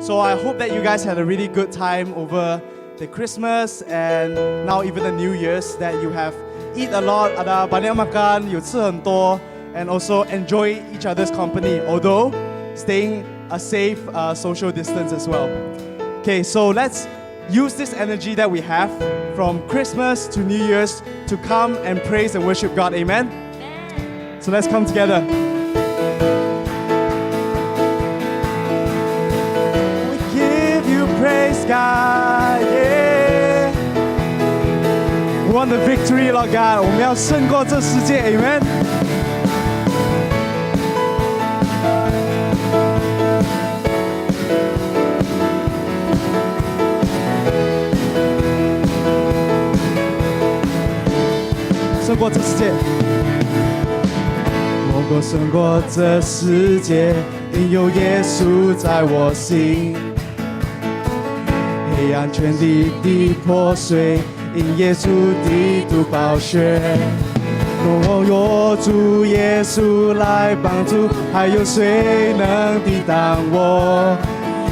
So I hope that you guys had a really good time over the Christmas and now even the New Year's, that you have eat a lot, ada banyak makan, 有吃很多, and also enjoy each other's company, although staying a safe social distance as well. Okay, so let's use this energy that we have from Christmas to New Year's to come and praise and worship God. Amen? So let's come together. We give you praise, God. Yeah. We want the victory, Lord God. 我们要胜过这世界。Amen. 胜过这世界，能够胜过这世界，因有耶稣在我心。黑暗全地的破碎，因耶稣的毒宝血。若有主耶稣来帮助，还有谁能抵挡我？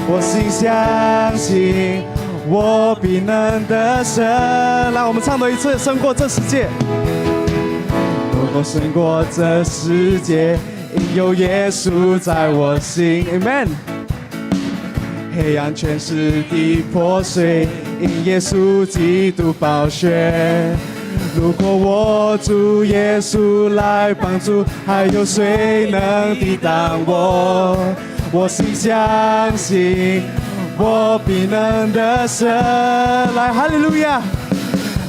我心相信，我必能得胜。来，我们唱多一次，胜过这世界。我胜过这世界，因有耶稣在我心。Amen。黑暗全是的破碎，因耶稣基督宝血。如果我主耶稣来帮助，还有谁能抵挡我？我心相信，我必能得胜。来，哈利路亚，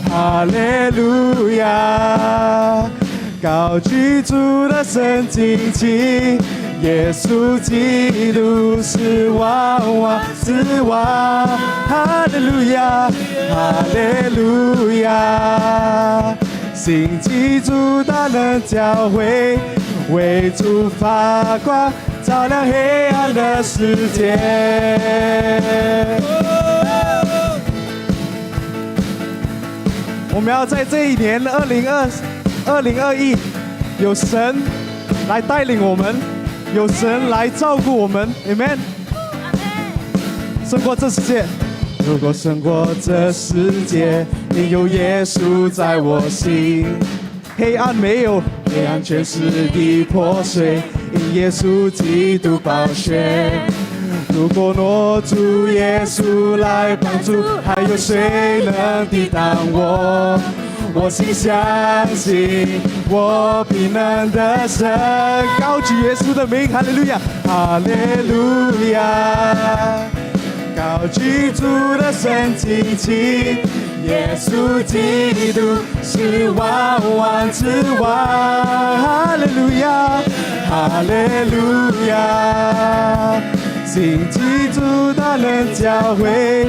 哈利路亚。高举主的圣经旗，耶稣基督是万王之王。哈利路亚，哈利路亚。信基督大能教会，为主发光，照亮黑暗的世界。我们要在这一年2021，有神来带领我们，有神来照顾我们 ，Amen。胜过这世界，如果胜过这世界，因有耶稣在我心。黑暗没有，黑暗全是的破碎，因耶稣基督宝血。如果我主耶稣来帮助，还有谁能抵挡我？我心相信，我必能得胜。高举耶稣的名，哈利路亚，哈利路亚。高举主的圣经旗，耶稣基督是万王之王。哈利路亚，哈利路亚。信基督大能教会，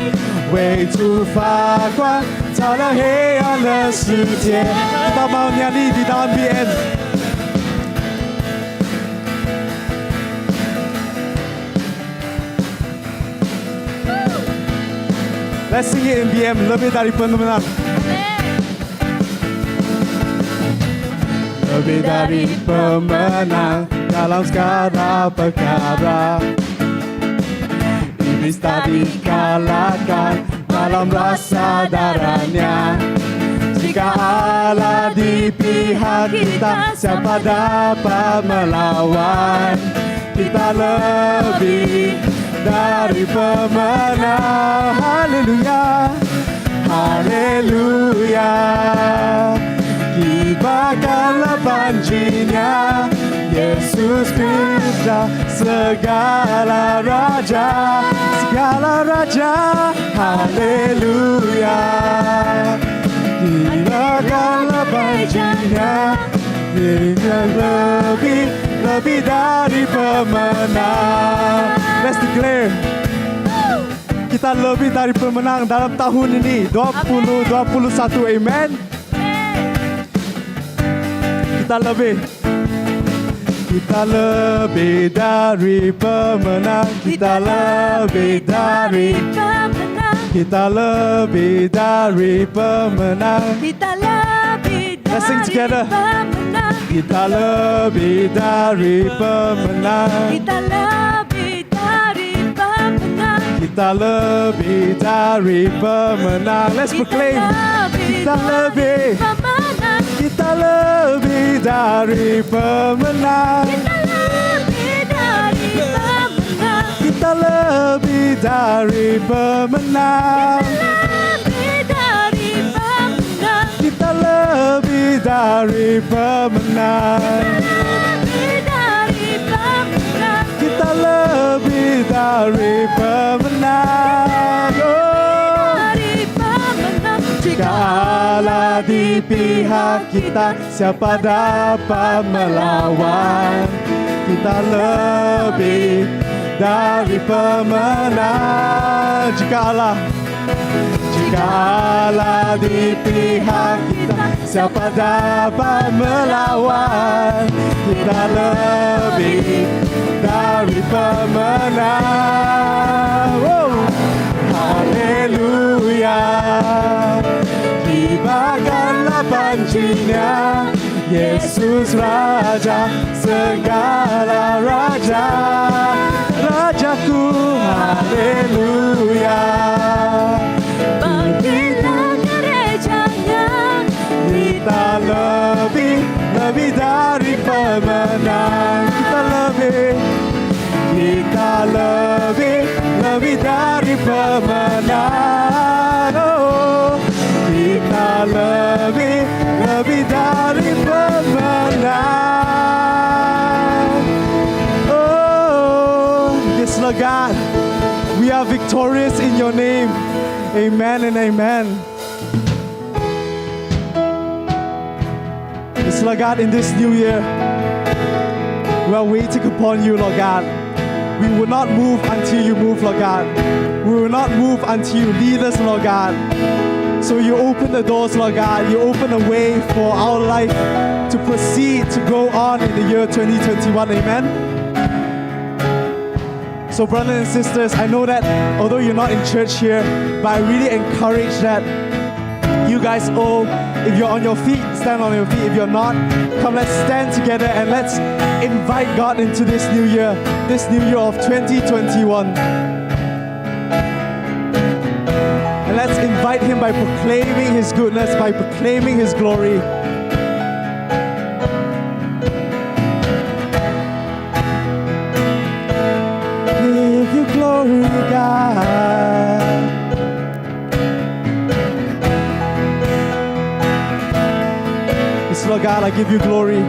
为主发光，照亮黑暗的世界。Kita mau nyanyi di dalam BN. Let's sing it in BM, lebih dari pemenang. Lebih dari pemenang dalam segala perkara. Iblis tak dikalahkan dalam rasa darahnya. Jika Allah di pihak kita, siapa dapat melawan? Kita lebih dari pemenang. Haleluya, haleluya. Kibarkanlah panjinya, Yesus pindah segala raja, segala raja. Haleluya. Kibarkanlah panjinya, Dia lebih dari pemenang. Let's declare. Kita lebih dari pemenang dalam tahun ini 2021. Amen. Kita lebih dari pemenang. Kita lebih dari pemenang. Kita lebih dari pemenang. Kita lebih dari Let's sing together. pemenang. Kita lebih dari pemenang. Kita lebih dari pemenang. Kita lebih dari pemenang. Let's proclaim. Kita lebih. Kita lebih dari pemenang. Kita lebih dari pemenang. Kita lebih dari pemenang. Kita lebih dari pemenang. Jika Allah di pihak kita, siapa dapat melawan? Kita lebih dari pemenang. Jika Allah di pihak kita, siapa dapat melawan? Kita lebih dari pemenang. Haleluya. Kibarkanlah pancinya, Yesus Raja segala raja, Rajaku. Haleluya. Bangkitlah gerejanya, Kita lebih dari pemenang. Kita lebih dari pemenang. Oh, kita lebih dari pemenang. Oh, yes, Lord God, we are victorious in your name. Amen and amen. Yes, Lord God, in this new year, we are waiting upon you, Lord God. We will not move until you move, Lord God. We will not move until you lead us, Lord God. So you open the doors, Lord God. You open a way for our life to proceed, to go on in the year 2021. Amen. So brothers and sisters, I know that although you're not in church here, but I really encourage that you guys all, if you're on your feet, stand on your feet. If you're not, come, let's stand together and let's invite God into this new year of 2021. And let's invite Him by proclaiming His goodness, by proclaiming His glory. Give you glory, God. Yes, Lord God, I give you glory.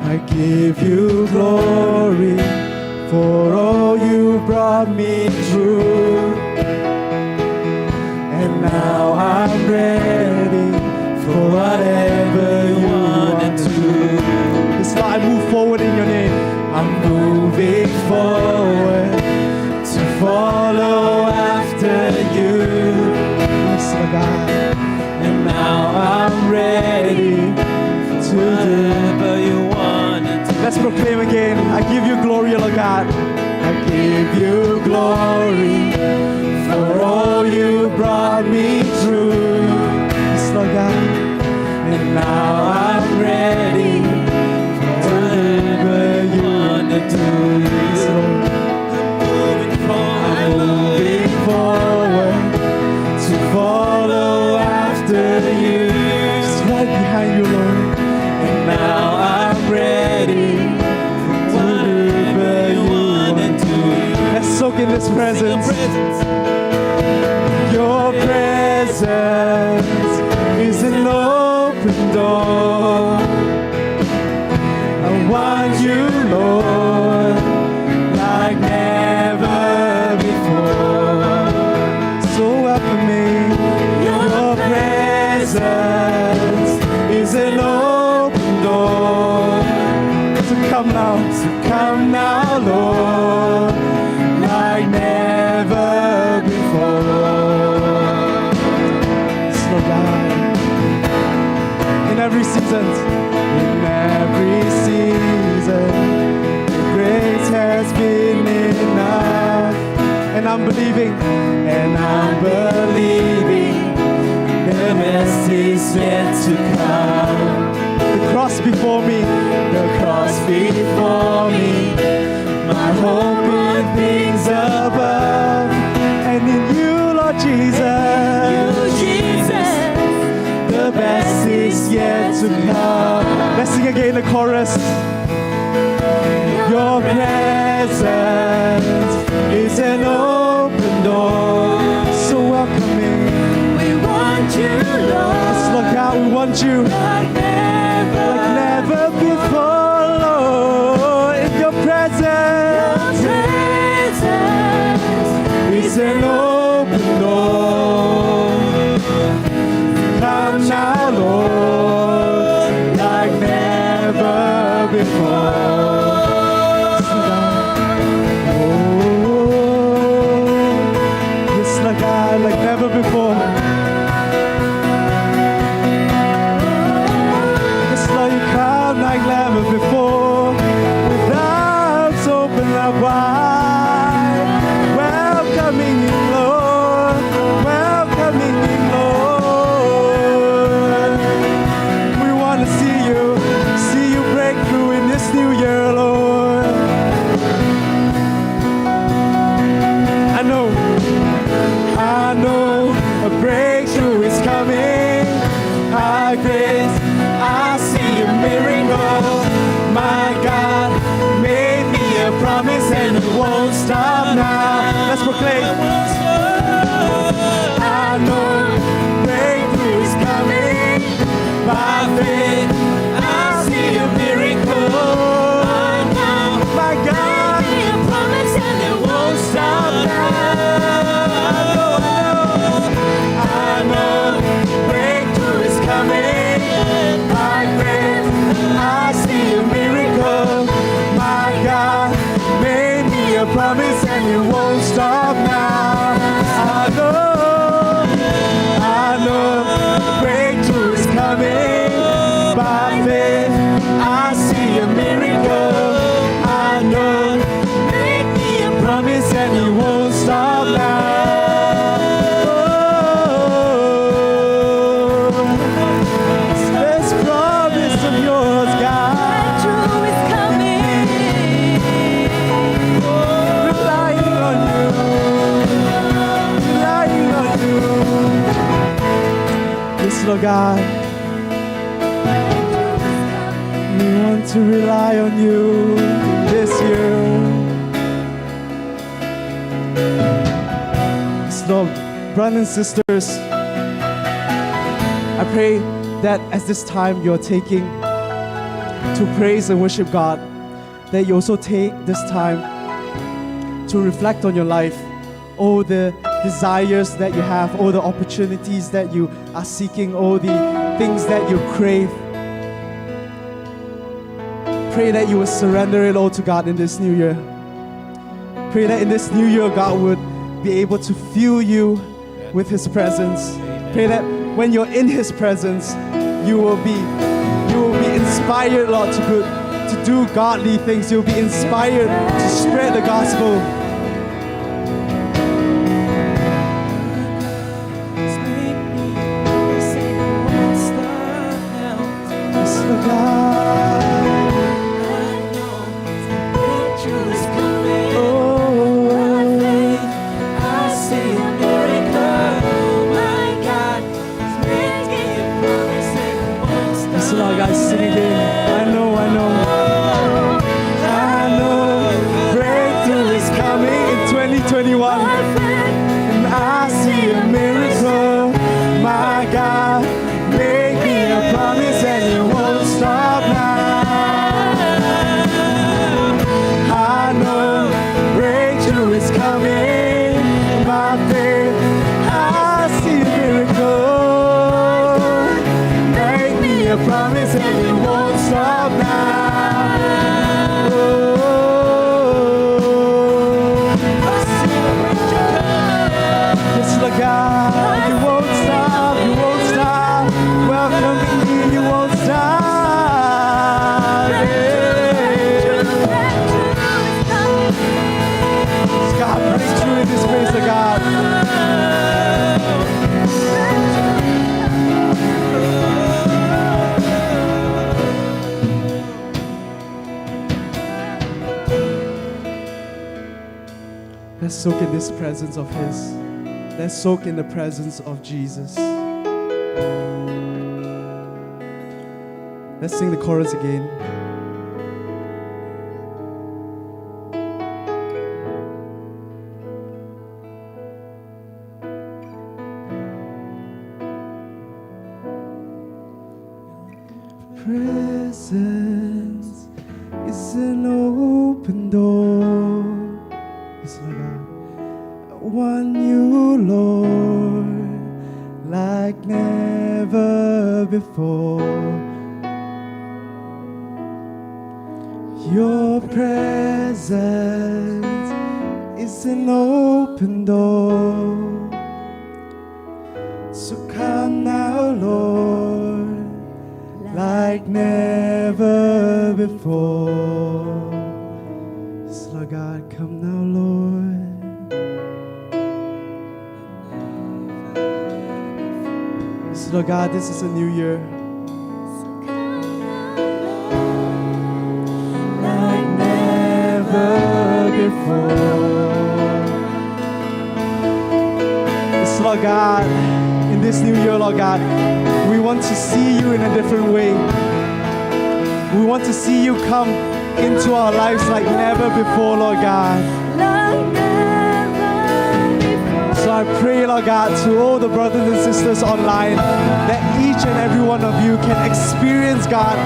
I give you glory for all you brought me through. And now I'm ready for whatever you want to do. Yes, Lord, I move forward in your name. I'm moving forward to follow after you. Yes, Lord God. And now I'm ready to do whatever you want to do. Let's proclaim again. I give you glory, Lord God. I give you glory for all you brought me through. Yes, Lord God. And now I'm ready for whatever you want to do. Yes, Lord. I'm moving forward to follow after you. Just right behind you, Lord. And now I'm ready for whatever you want to do. Let's soak in this presence. Your presence is an open door. I want you, Lord, like never before. So welcome me. Your presence is an open door. So come now, Lord, like never before. Slow down. In every season, your grace has been enough. And I'm believing, the best is yet to come. The cross before me, my hope in things above, and in you, Lord Jesus, the best is yet to come. Let's sing again the chorus. Your presence is an open door, so welcoming. We want you, Lord, Yes, Lord God, we want you like never before, Lord. In your presence is an open door. Come now, Lord, like never before. Yes, Lord God, like never before. Yes, Lord, you come like never before. With arms open up wide, welcoming you, Lord, welcoming you, Lord. We want to see you break through in this new year, Lord. I know a breakthrough is coming. By grace, I see a miracle. My God made me a promise and it won't stop now. Let's proclaim. I know breakthrough is coming. By faith, I see a miracle. My God, it won't stop now. I know breakthrough is coming. By faith, I see a miracle. My God made me a promise and it won't stop now. I know breakthrough is coming. By faith, I see a miracle. I know make me a promise and it won't stop now. This promise of yours, God, relying on you, relying on you. Yes, Lord God, we want to rely on you this year. Yes, Lord, brothers and sisters, I pray that as this time you're taking to praise and worship God, that you also take this time to reflect on your life, all the desires that you have, all the opportunities that you are seeking, all the things that you crave. Pray that you will surrender it all to God in this new year. Pray that in this new year, God would be able to fill you with His presence. Pray that when you're in His presence, you will be inspired, Lord, to do godly things. You'll be inspired to spread the gospel. Yes, Lord God. Guys, sing again. I know. Breakthrough is coming in 2021. And I see a miracle. My God, make me a promise and it won't stop now. I know breakthrough is coming. By faith, I see a miracle. A promise and it won't stop now. Oh, I see the breakthrough Let's soak in this presence of His. Let's soak in the presence of Jesus. Let's sing the chorus again. Presence is an open door. Yes, Lord God. I want you, Lord, like never before. Your presence is an open door. So come now, Lord, like never before. Yes, Lord God, come now, Lord. Yes, Lord God, this is a new year. Like never before. Yes, Lord God, in this new year, Lord God, we want to see you in a different way. We want to see you come into our lives like never before, Lord God. So I pray, Lord God, to all the brothers and sisters online, that each and every one of you can experience God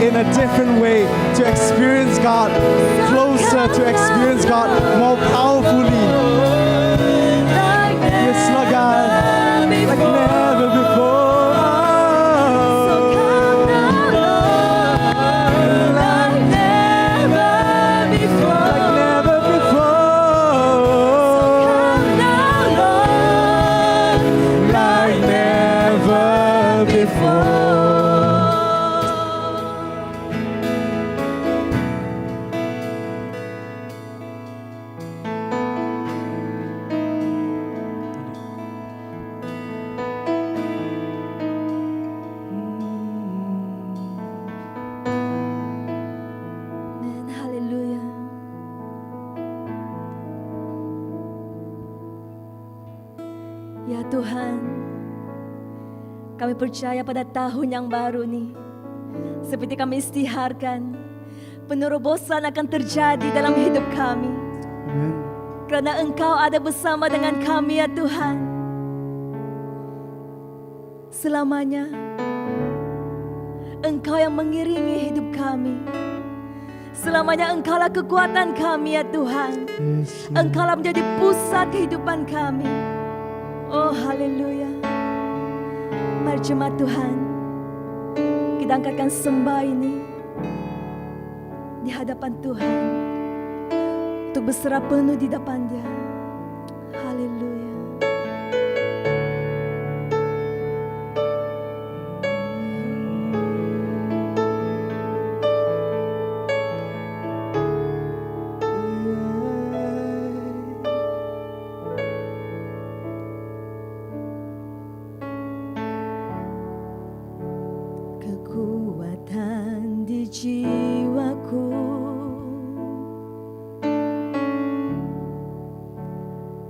in a different way, to experience God closer, to experience God more powerfully. Yes, Lord God, like never before. Ya Tuhan, kami percaya pada tahun yang baru ini, seperti kami istiharkan, penerobosan akan terjadi dalam hidup kami. Amen. Karena Engkau ada bersama dengan kami ya Tuhan. Selamanya Engkau yang mengiringi hidup kami. Selamanya Engkaulah kekuatan kami ya Tuhan. Yes, Lord. Engkaulah menjadi pusat kehidupan kami. Oh haleluya. Mari jemaat Tuhan, kita angkatkan sembah ini di hadapan Tuhan, untuk berserah penuh di depan Dia. Haleluya. Kekuatan di jiwaku,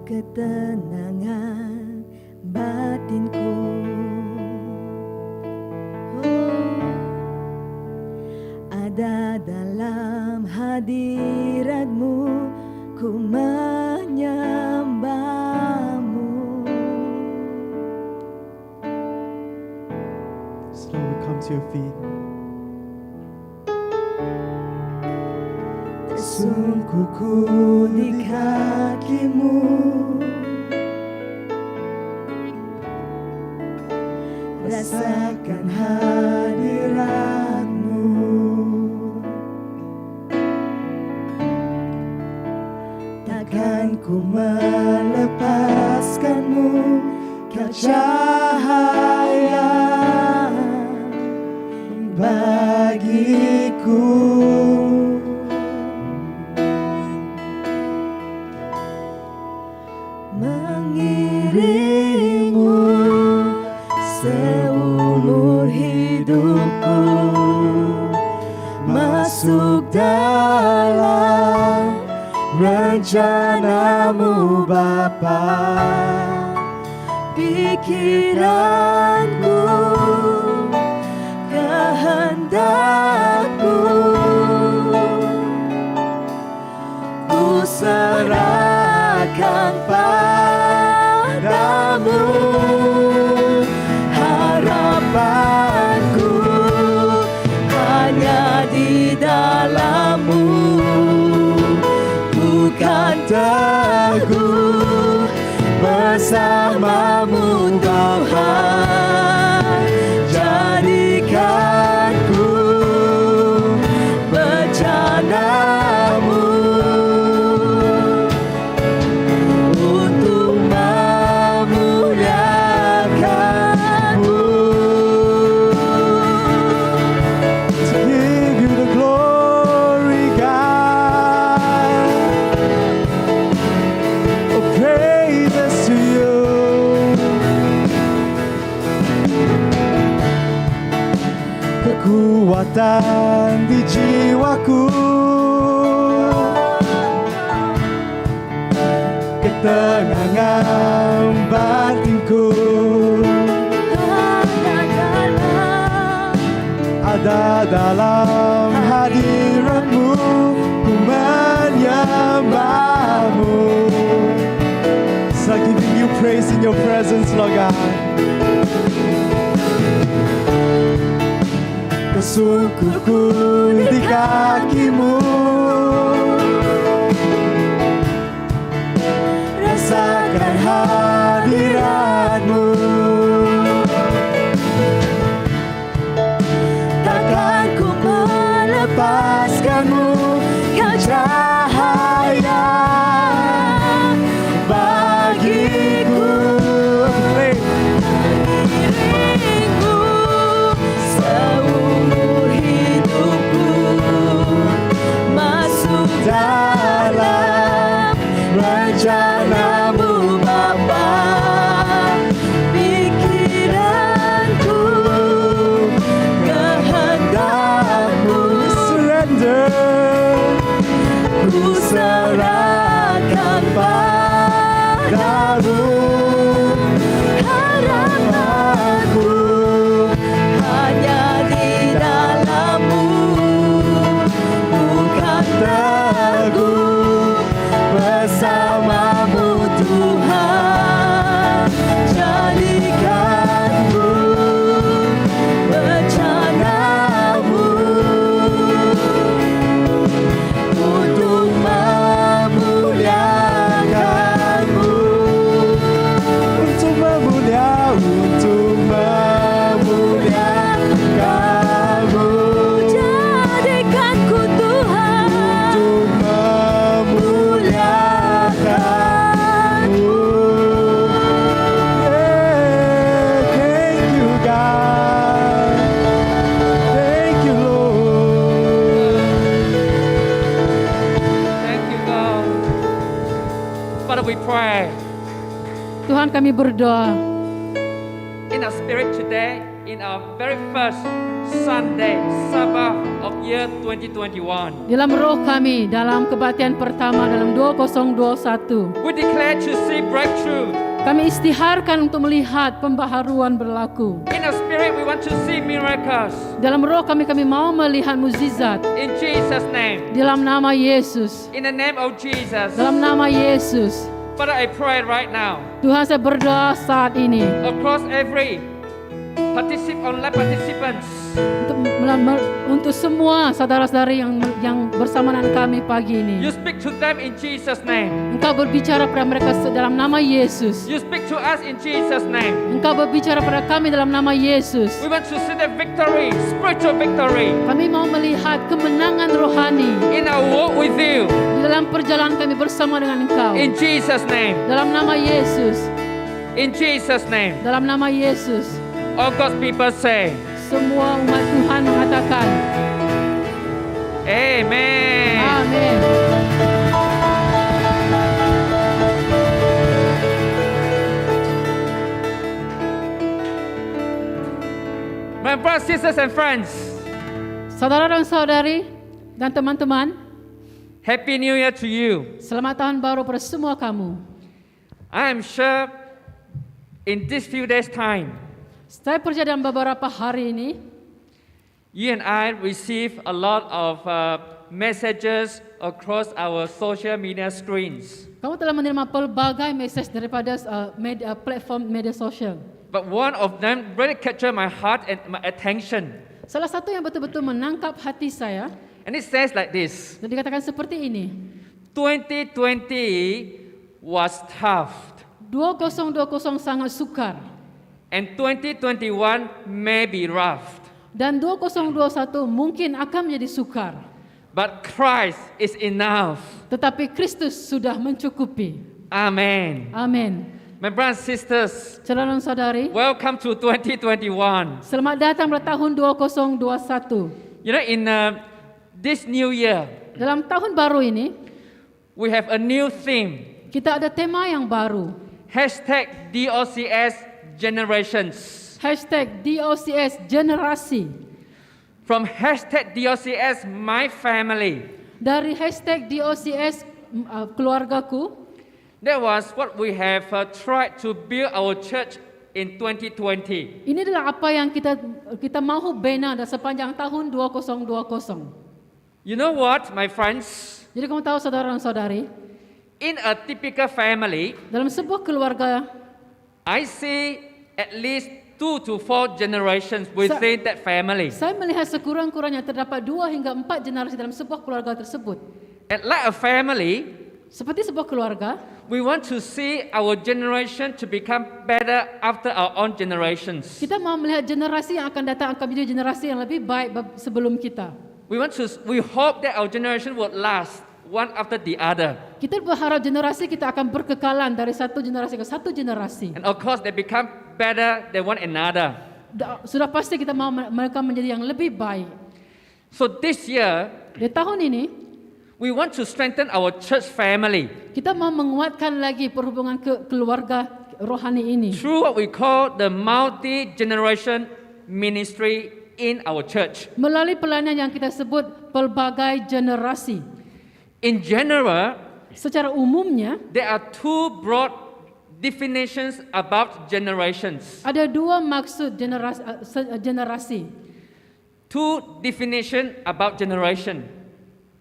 ketenangan batinku, ada dalam hadirat-Mu, ku menyembah-Mu. Lord, we come to your feet. Tersungkurku di kaki-Mu, rasakan hadirat-Mu. Takkan ku melepaskan-Mu, Kau cahaya bagiku. Mengiringmu seumur hidupku, masuk dalam rencana rencanamu Bapa. Pikiranku, kehendakku, ku serahkan padamu. Harapanku hanya di dalam-Mu. Ku kan teguh bersama-Mu Tuhan. Jadikanku bencana-Mu untuk memuliakan-Mu. To give you the glory, God. Oh, praises to you. Kekuatan di jiwaku, ketenangan batinku, ada dalam hadirat-Mu, ku menyembah-Mu. So giving you praise in your presence, Lord God. Tersungkurku di kaki-Mu, rasakan hadirat-Mu. Takkan ku melepaskan-Mu, Kau cahaya bagiku. Dirimu seumur hidupku, masuk dalam rencana-Mu Bapa. Pikiranku, kehendak-Mu, Surrender. ku serahkan padamu. Harapanku hanya di dalam-Mu. Bukan teguh bersama-Mu Tuhan. Jadikanku bencana-Mu untuk memuliakan-Mu. Untuk memuliakan-Mu. Jadikanku Tuhan Untuk memuliakan-Mu. Yeah, thank you, God. Thank you, Lord. Thank you, God. Father, we pray Tuhan, kami berdoa in our spirit today, in our very first Sunday, Sabbath of year 2021. dalam roh kami dalam kebaktian pertama dalam 2021. We declare to see breakthrough. Kami istiharkan untuk melihat pembaharuan berlaku. In our spirit, we want to see miracles. Dalam roh kami mau melihat mukjizat. In Jesus' name. Dalam nama Yesus. In the name of Jesus. Dalam nama Yesus. Father, I pray right now, Tuhan, saya berdoa saat ini across every online participants, untuk semua saudara-saudari yang bersama dengan kami pagi ini. you speak to them in Jesus' name. Engkau berbicara pada mereka dalam nama Yesus. You speak to us in Jesus' name. Engkau berbicara pada kami dalam nama Yesus. We want to see the victory, spiritual victory, Kami mau melihat kemenangan rohani in our walk with you. di dalam perjalanan kami bersama dengan Engkau. In Jesus' name. Dalam nama Yesus. In Jesus' name. Dalam nama Yesus. All God's people say, Semua umat Tuhan mengatakan Amen. Amin. My brothers, sisters, and friends, Saudara dan saudari dan teman-teman, Happy New Year to you. Selamat tahun baru pada semua kamu. I am sure in this few days' time, Saya percaya dalam beberapa hari ini, you and I receive a lot of messages across our social media screens. kamu telah menerima pelbagai message daripada platform media sosial. But one of them really captured my heart and my attention. Salah satu yang betul-betul menangkap hati saya, And it says like this: dan dikatakan seperti ini, 2020 was tough, 2020 sangat sukar, and 2021 may be rough. dan 2021 mungkin akan menjadi sukar. But Christ is enough. Tetapi Kristus sudah mencukupi. Amen. Amin. My brothers and sisters, Saudara-saudari, welcome to 2021. selamat datang pada tahun 2021. You know, in this new year, Dalam tahun baru ini, we have a new theme. kita ada tema yang baru. #DOCS Generations. #DOCS Generasi. From #DOCS My Family. Dari #DOCS keluargaku, That was what we have tried to build our church in 2020. ini adalah apa yang kita mahu bina dan sepanjang tahun 2020. You know what, my friends? Jadi kamu tahu saudara dan saudari, In a typical family, dalam sebuah keluarga, I see at least 2 to 4 generations within that family. saya melihat sekurang-kurangnya terdapat 2 hingga 4 generasi dalam sebuah keluarga tersebut. And like a family, Seperti sebuah keluarga, we want to see our generation to become better after our own generations. kita mau melihat generasi yang akan datang akan menjadi generasi yang lebih baik sebelum kita. We hope that our generation would last one after the other. Kita berharap generasi kita akan berkekalan dari satu generasi ke satu generasi. And of course, they become better than one another. Sudah pasti kita mau mereka menjadi yang lebih baik. So this year, Di tahun ini, we want to strengthen our church family kita mau menguatkan lagi perhubungan keluarga rohani ini through what we call the multi-generation ministry in our church. melalui pelayanan yang kita sebut pelbagai generasi. In general, Secara umumnya, there are 2 broad definitions about generations. ada 2 maksud generasi. 2 definitions about generation.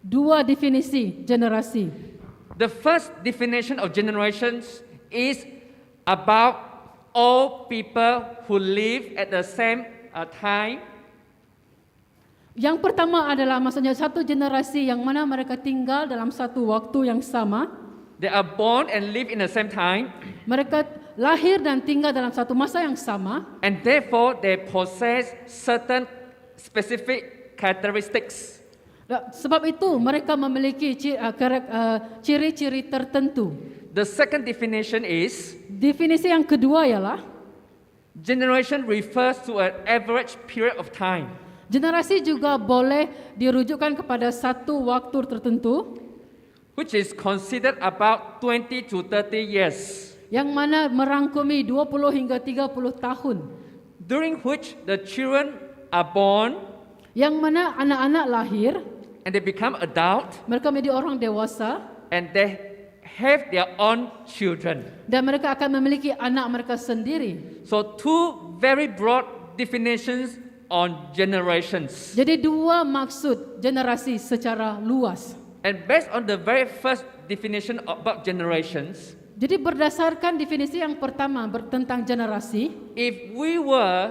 2 definisi generasi. The first definition of generations is about all people who live at the same time. Yang pertama adalah maksudnya satu generasi yang mana mereka tinggal dalam satu waktu yang sama. They are born and live in the same time, Mereka lahir dan tinggal dalam satu masa yang sama, and therefore they possess certain specific characteristics. sebab itu mereka memiliki ciri-ciri tertentu. The second definition is Definisi yang kedua ialah generation refers to an average period of time. generasi juga boleh dirujukkan kepada satu waktu tertentu Which is considered about 20 to 30 years, yang mana merangkumi 20 hingga 30 tahun, during which the children are born yang mana anak-anak lahir, and they become adult mereka menjadi orang dewasa and they have their own children. dan mereka akan memiliki anak mereka sendiri. So 2 very broad definitions on generations. Jadi 2 maksud generasi secara luas. And based on the very first definition about generations, Jadi berdasarkan definisi yang pertama tentang generasi, if we were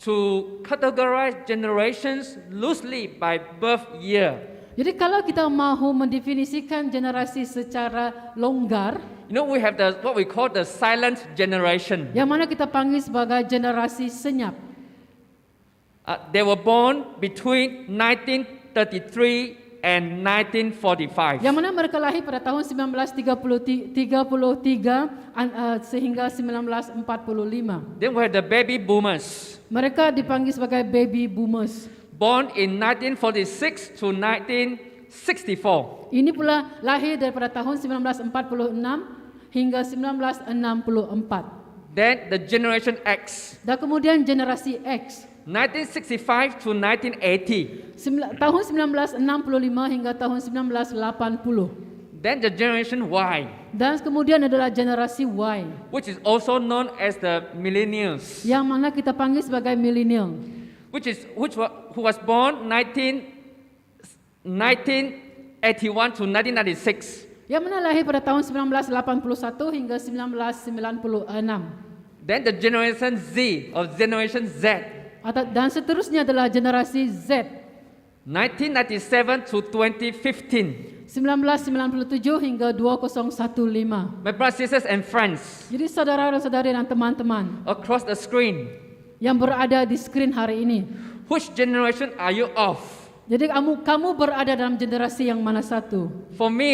to categorize generations loosely by birth year, jadi kalau kita mahu mendefinisikan generasi secara longgar, you know, we have what we call the silent generation. yang mana kita panggil sebagai generasi senyap. They were born between 1933 and 1945. Yang mana mereka lahir pada tahun 1933 sehingga 1945. Then we have the baby boomers, Mereka dipanggil sebagai baby boomers. born in 1946 to 1964. Ini pula lahir daripada tahun 1946 hingga 1964. Then the generation X, Dan kemudian generasi X, 1965 to 1980. Tahun 1965 hingga tahun 1980. Then the generation Y, Dan kemudian adalah generasi Y, which is also known as the millennials, yang mana kita panggil sebagai milenial, who was born 1981 to 1996. yang mana lahir pada tahun 1981 hingga 1996. Then the generation Z or generation Z, Dan seterusnya adalah generasi Z, 1997 to 2015. 1997 hingga 2015. My brothers, sisters, and friends Jadi saudara dan saudari dan teman-teman across the screen, yang berada di skrin hari ini. which generation are you of? Jadi kamu berada dalam generasi yang mana satu? For me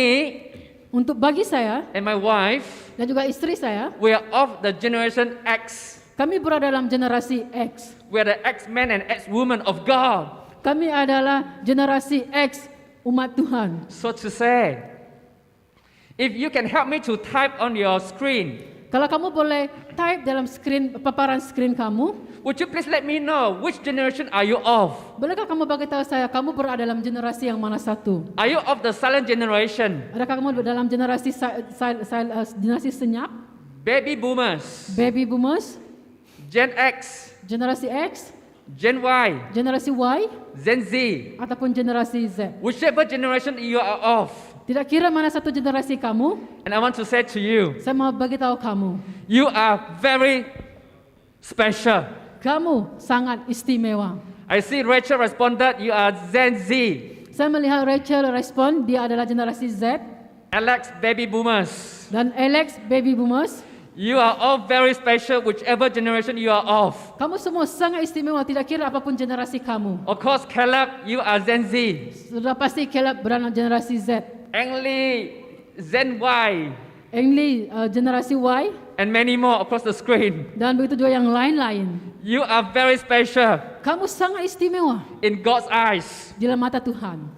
Untuk bagi saya and my wife, dan juga istri saya, we are of the generation X. kami berada dalam generasi X. We are the X-men and X-women of God, Kami adalah generasi X umat Tuhan. so to say. If you can help me to type on your screen, Kalau kamu boleh type dalam paparan skrin kamu, would you please let me know which generation are you of? bolehkah kamu bagi tahu saya kamu berada dalam generasi yang mana satu? Are you of the silent generation, Adakah kamu dalam generasi generasi senyap, baby boomers, baby boomers, Gen X, generasi X, Gen Y, generasi Y, Gen Z, ataupun generasi Z? whichever generation you are of? Tidak kira mana satu generasi kamu, And I want to say to you, saya mau bagi tahu kamu, you are very special. kamu sangat istimewa. I see Rachel responded, you are Gen Z. Saya melihat Rachel respon, dia adalah generasi Z, Alex, baby boomers. dan Alex, baby boomers. You are all very special, whichever generation you are of. Kamu semua sangat istimewa, tidak kira apapun generasi kamu. Of course, Caleb, you are Gen Z. Sudah pasti Caleb berada generasi Z. Ang Lee, Gen Y, Engli generasi Y, and many more across the screen. dan begitu juga yang lain-lain. You are very special Kamu sangat istimewa in God's eyes. di dalam mata Tuhan.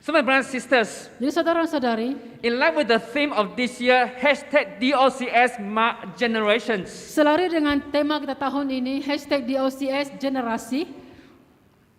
So my brothers and sisters, Jadi saudara-saudari, in line with the theme of this year, #DOCS Mark Generations, selari dengan tema kita tahun ini, #DOCS generasi,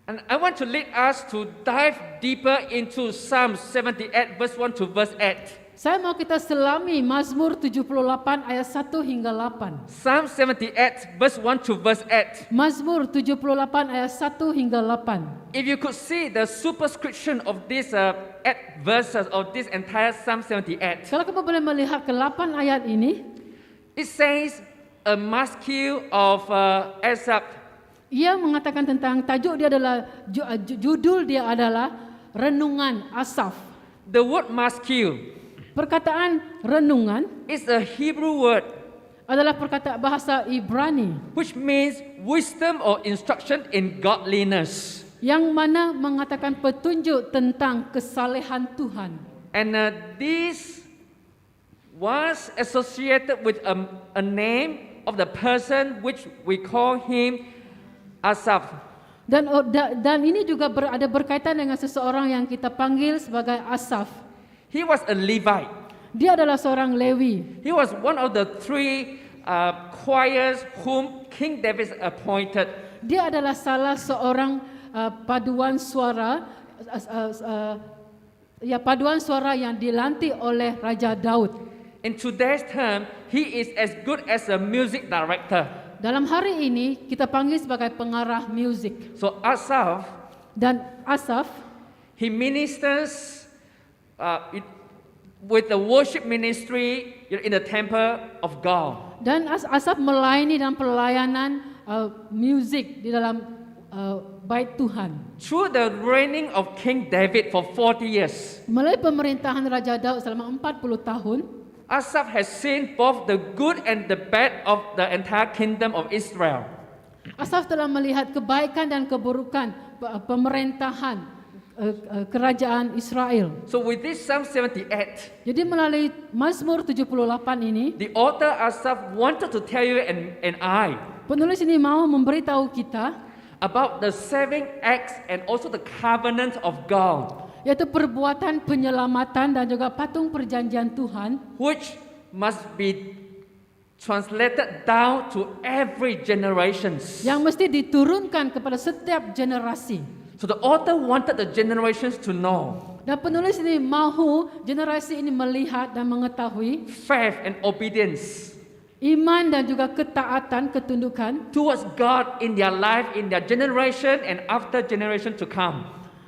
and I want to lead us to dive deeper into Psalm 78 verse 1 to verse 8. saya mau kita selami Mazmur 78 ayat 1 hingga 8. Psalm 78 verse 1 to verse 8. Mazmur 78 ayat 1 hingga 8. If you could see the superscription of these 8 verses of this entire Psalm 78, Kalau kamu boleh melihat ke 8 ayat ini, it says a masque of Asaph. ia mengatakan tentang tajuk dia adalah judul dia adalah renungan Asaf. The word masque Perkataan renungan is a Hebrew word adalah perkataan bahasa Ibrani which means wisdom or instruction in godliness. yang mana mengatakan petunjuk tentang kesalehan Tuhan. And this was associated with a name of the person which we call him Asaph. Dan ini juga ada berkaitan dengan seseorang yang kita panggil sebagai Asaf. He was a Levite. Dia adalah seorang Lewi. He was one of the 3 choirs whom King David appointed. Dia adalah salah seorang paduan suara paduan suara yang dilantik oleh Raja Daud. In today's term, he is as good as a music director. Dalam hari ini kita panggil sebagai pengarah musik. So Asaph, Dan Asaf, he ministers with the worship ministry in the temple of God. dan Asaf melayani dalam pelayanan musik di dalam bait Tuhan. Through the reigning of King David for 40 years, Melalui pemerintahan Raja Daud selama 40 tahun, Asaph has seen both the good and the bad of the entire kingdom of Israel. Asaf telah melihat kebaikan dan keburukan pemerintahan kerajaan Israel. So with this Psalm 78, Jadi melalui Mazmur 78 ini, the author Asaph wanted to tell you and I penulis ini mau memberitahu kita about the saving acts and also the covenant of God, yaitu perbuatan penyelamatan dan juga patung perjanjian Tuhan which must be translated down to every generations. yang mesti diturunkan kepada setiap generasi. So the author wanted the generations to know Dan penulis ini mahu generasi ini melihat dan mengetahui faith and obedience iman dan juga ketaatan, ketundukan, towards God in their life, in their generation and after generation to come.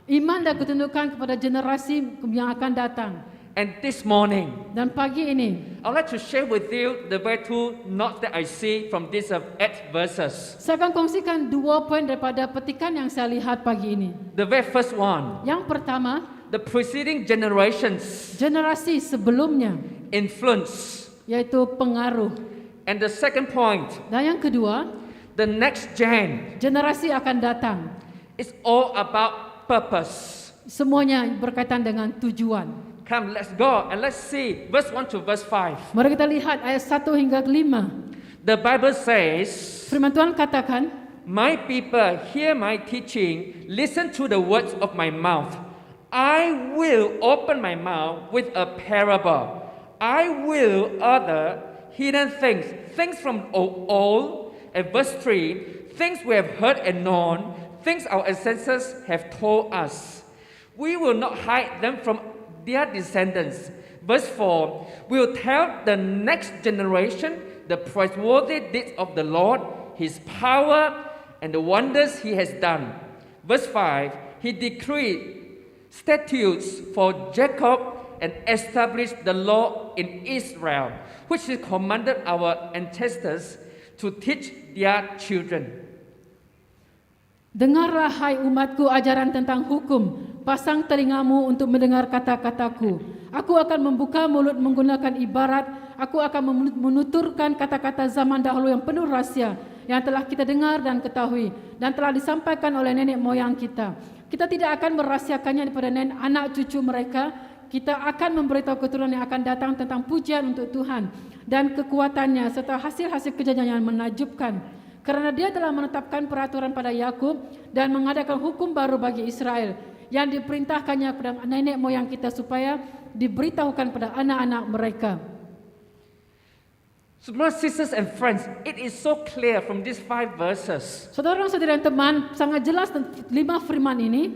iman dan ketundukan kepada generasi yang akan datang. And this morning, Dan pagi ini, I would like to share with you the very two notes that I see from these 8 verses. saya akan kongsikan 2 poin daripada petikan yang saya lihat pagi ini. The very first one, Yang pertama, the preceding generations generasi sebelumnya, influence. yaitu pengaruh. And the second point, Dan yang kedua, the next gen, generasi akan datang. is all about purpose. Semuanya berkaitan dengan tujuan. Come, let's go and let's see verse 1 to verse 5. Mari kita lihat ayat 1 hingga 5. The Bible says, Firman Tuhan katakan, "My people, hear my teaching, listen to the words of my mouth. I will open my mouth with a parable. I will utter hidden things, things from old." And verse 3, "Things we have heard and known, things our ancestors have told us. We will not hide them from their descendants." Verse 4, "We will tell the next generation the praiseworthy deeds of the Lord, His power, and the wonders He has done." Verse 5, "He decreed statutes for Jacob and established the law in Israel, which He commanded our ancestors to teach their children." Dengarlah hai umatku ajaran tentang hukum, pasang telingamu untuk mendengar kata-kataku. Aku akan membuka mulut menggunakan ibarat, aku akan menuturkan kata-kata zaman dahulu yang penuh rahsia, yang telah kita dengar dan ketahui, dan telah disampaikan oleh nenek moyang kita. Kita tidak akan merahsiakannya kepada anak cucu mereka, kita akan memberitahu keturunan yang akan datang tentang pujian untuk Tuhan, dan kekuatannya, serta hasil-hasil kejayaan yang menakjubkan. Kerana dia telah menetapkan peraturan pada Yakub dan mengadakan hukum baru bagi Israel yang diperintahkannya kepada nenek moyang kita supaya diberitahukan pada anak-anak mereka. So, brothers, sisters, and friends, it is so clear from these 5 verses Saudara-saudara dan teman, sangat jelas 5 firman ini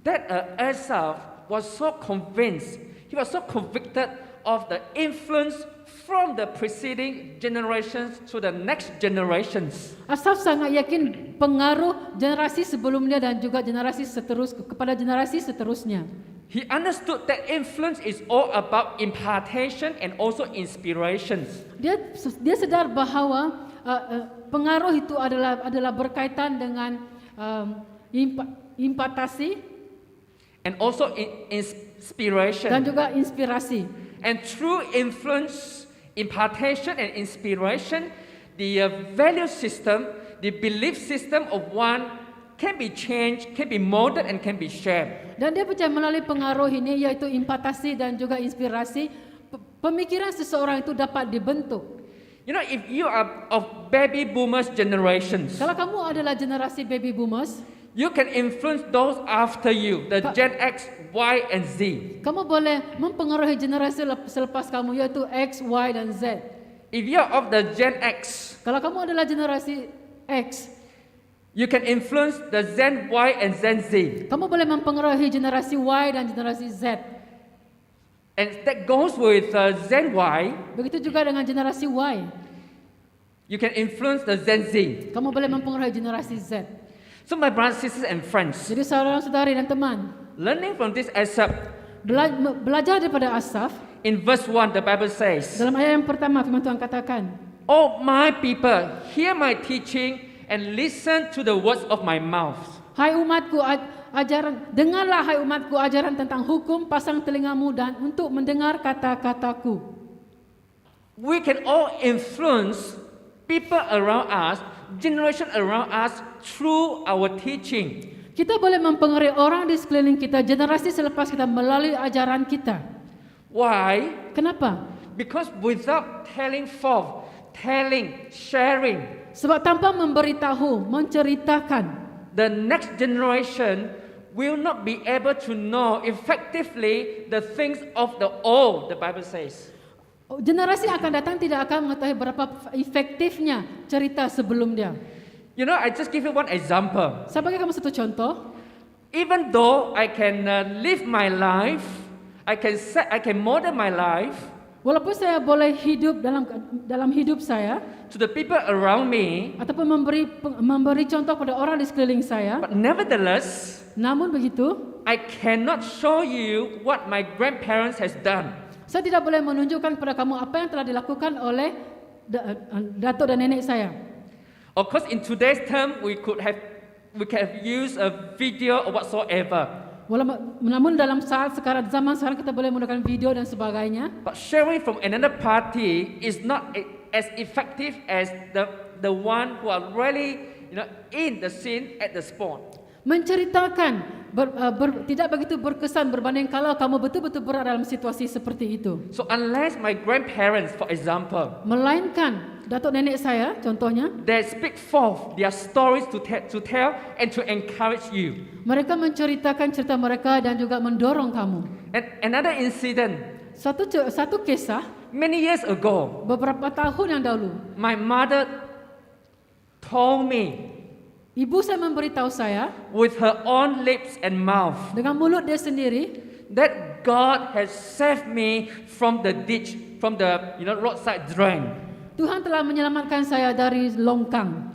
that Asaph was so convinced, he was so convicted of the influence from the preceding generations to the next generations. Asaf sangat yakin pengaruh generasi sebelumnya dan juga generasi kepada generasi seterusnya. He understood that influence is all about impartation and also inspirations. Dia sadar bahawa pengaruh itu adalah berkaitan dengan impartasi And also inspiration. dan juga inspirasi. And through influence, impartation and inspiration, the value system, the belief system of one can be changed, can be molded and can be shaped. Dan dia percaya melalui pengaruh ini yaitu impartasi dan juga inspirasi, pemikiran seseorang itu dapat dibentuk. You know, if you are of baby boomers generations, Kalau kamu adalah generasi baby boomers, you can influence those after you, the Gen X, Y, and Z. kamu boleh mempengaruhi generasi selepas kamu yaitu X, Y, dan Z. If you are of the Gen X, Kalau kamu adalah generasi X, you can influence the Gen Y and Gen Z. kamu boleh mempengaruhi generasi Y dan generasi Z. And that goes with Gen Y. Begitu juga dengan generasi Y. You can influence the Gen Z. Kamu boleh mempengaruhi generasi Z. So my brothers, sisters, and friends, Jadi saudara-saudari dan teman, learning from this excerpt, belajar daripada Asaf, in verse 1, the Bible says, dalam ayat yang pertama firman Tuhan katakan, "Oh my people, hear my teaching and listen to the words of my mouth." hai umatku dengarlah hai umatku ajaran tentang hukum, pasang telingamu dan untuk mendengar kata-kataku. We can all influence people around us, generation around us through our teaching. Kita boleh mempengaruhi orang di sekeliling kita, generasi selepas kita melalui ajaran kita. Why? Kenapa? Because without telling forth, sharing, Sebab tanpa memberitahu, menceritakan, the next generation will not be able to know effectively the things of the old, the Bible says. Generasi yang akan datang tidak akan mengetahui berapa efektifnya cerita sebelum dia. You know, I just give you one example. Saya bagi kamu satu contoh. Even though I can live my life, I can model my life Walaupun saya boleh hidup dalam hidup saya to the people around me, ataupun memberi contoh pada orang di sekeliling saya, but nevertheless, namun begitu, I cannot show you what my grandparents has done. saya tidak boleh menunjukkan kepada kamu apa yang telah dilakukan oleh datuk dan nenek saya. Of course, in today's term, we can have used a video or whatsoever. Namun dalam zaman sekarang kita boleh menggunakan video dan sebagainya. But sharing from another party is not as effective as the one who are really, in the scene at the spot. Menceritakan tidak begitu berkesan berbanding kalau kamu betul-betul berada dalam situasi seperti itu. So unless my grandparents, for example, Melainkan datuk nenek saya, contohnya, they speak forth their stories to tell and to encourage you. mereka menceritakan cerita mereka dan juga mendorong kamu. And another incident, Satu kisah many years ago, beberapa tahun yang dahulu, my mother told me ibu saya memberitahu saya with her own lips and mouth dengan mulut dia sendiri that God has saved me from the ditch, from the roadside drain. Tuhan telah menyelamatkan saya dari longkang.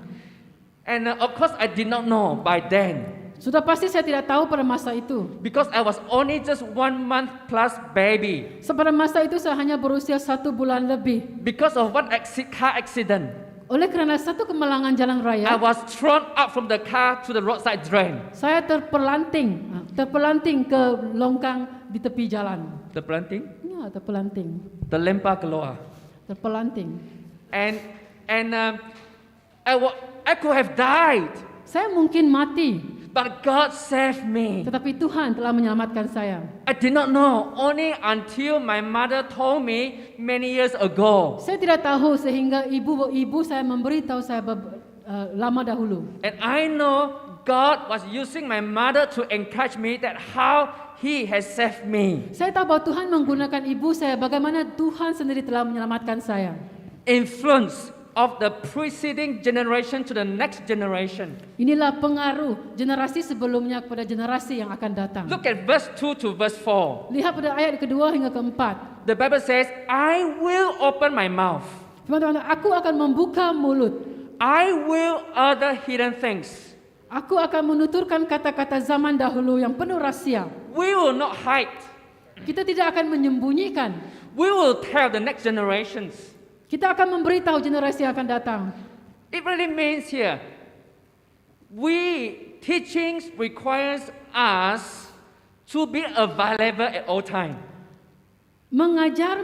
And of course I did not know by then, Sudah pasti saya tidak tahu pada masa itu. because I was only just 1 month plus baby. Pada masa itu saya hanya berusia 1 bulan lebih. Because of one car accident, Oleh kerana satu kemalangan jalan I raya, was thrown out from the car to the roadside drain. saya terpelanting ke longkang di tepi jalan. The planting, Ya, terpelanting. the lempar keluar. Terpelanting. And I could have died, Saya mungkin mati, but God saved me. tetapi Tuhan telah menyelamatkan saya. I did not know only until my mother told me many years ago. Saya tidak tahu sehingga ibu saya memberitahu saya lama dahulu. And I know God was using my mother to encourage me that how He has saved me. Saya tahu bahwa Tuhan menggunakan ibu saya bagaimana Tuhan sendiri telah menyelamatkan saya. Influence of the preceding generation to the next generation. Inilah pengaruh generasi sebelumnya kepada generasi yang akan datang. Look at verse 2 to verse 4. Lihat pada ayat kedua hingga keempat. The Bible says, I will open my mouth. Teman-teman, aku akan membuka mulut. I will utter hidden things. Aku akan menuturkan kata-kata zaman dahulu yang penuh rahsia. We will not hide. Kita tidak akan menyembunyikan. We will tell the next generations. Kita akan memberitahu generasi yang akan datang. It really means here, teachings requires us to be available at all time. Mengajar,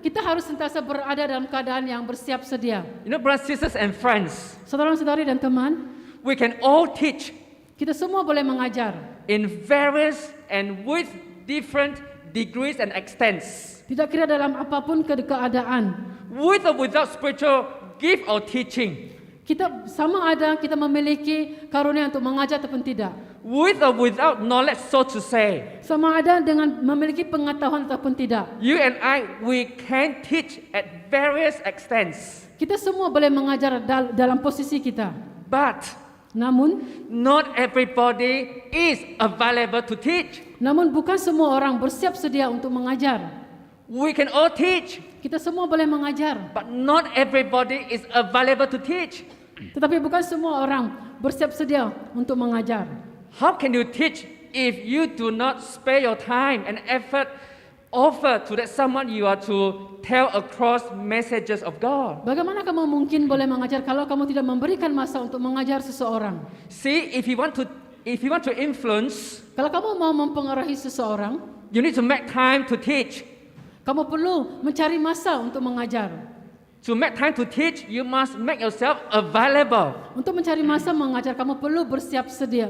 kita harus sentiasa berada dalam keadaan yang bersiap sedia. Brothers, sisters, and friends, Saudara-saudari dan teman, we can all teach kita semua boleh mengajar. in various and with different degrees and extents. Tidak kira dalam apapun keadaan. With or without spiritual gift or teaching. Kita sama ada kita memiliki karunia untuk mengajar ataupun tidak. With or without knowledge, so to say. Sama ada dengan memiliki pengetahuan ataupun tidak. You and I, we can teach at various extents. Kita semua boleh mengajar dalam posisi kita. But Namun not everybody is available to teach. Namun bukan semua orang bersiap sedia untuk mengajar. We can all teach, Kita semua boleh mengajar, but not everybody is available to teach. tetapi bukan semua orang bersiap sedia untuk mengajar. How can you teach if you do not spare your time and effort offer to that someone you are to tell across messages of God? Bagaimana kamu mungkin boleh mengajar kalau kamu tidak memberikan masa untuk mengajar seseorang? See, if you want to influence, Kalau kamu mau mempengaruhi seseorang, you need to make time to teach. kamu perlu mencari masa untuk mengajar. To make time to teach, you must make yourself available Untuk mencari masa mengajar, kamu perlu bersiap sedia.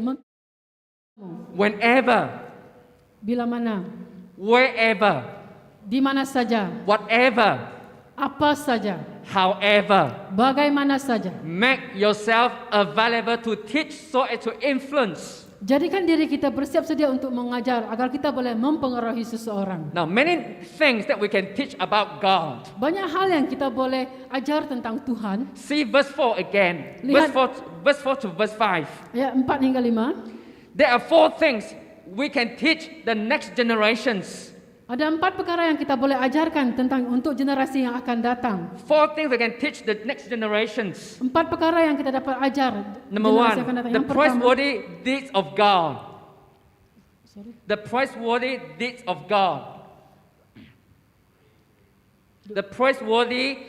whenever, Bila mana, wherever, di mana saja, whatever, apa saja, however. bagaimana saja. Make yourself available to teach so as to influence. Jadikan diri kita bersiap sedia untuk mengajar agar kita boleh mempengaruhi seseorang. Now, many things that we can teach about God. Banyak hal yang kita boleh ajar tentang Tuhan. See verse 4 again. Lihat. Verse 4 to verse 5. Ayat 4 hingga 5. There are 4 things we can teach the next generations. Ada 4 perkara yang kita boleh ajarkan tentang untuk generasi yang akan datang. 4 things we can teach the next generations. 4 perkara yang kita dapat ajar Number generasi yang akan 1, datang. the Yang pertama, praiseworthy deeds of God. The praiseworthy deeds of God. The praiseworthy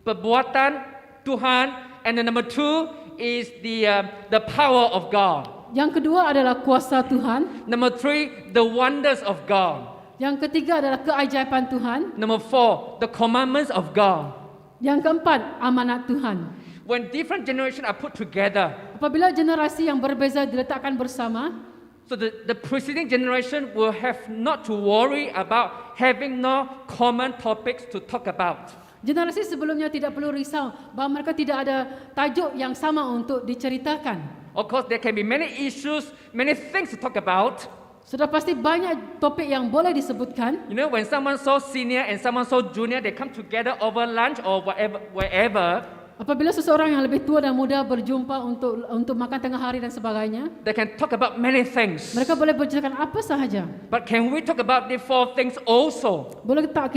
perbuatan Tuhan. And then number 2 is the power of God. Yang kedua adalah kuasa Tuhan. Number 3, the wonders of God. Yang ketiga adalah keajaiban Tuhan. Number 4, the commandments of God. Yang keempat, amanat Tuhan. When different generations are put together, Apabila generasi yang berbeza diletakkan bersama, so the preceding generation will have not to worry about having no common topics to talk about. generasi sebelumnya tidak perlu risau bahawa mereka tidak ada tajuk yang sama untuk diceritakan. Of course, there can be many issues, many things to talk about. Sudah pasti banyak topik yang boleh disebutkan. You know, when someone so senior and someone so junior, they come together over lunch or wherever. Apabila seseorang yang lebih tua dan muda berjumpa untuk makan tengah hari dan sebagainya, They can talk about many things. mereka boleh berceritakan apa sahaja. But can we talk about the 4 things also? Boleh tak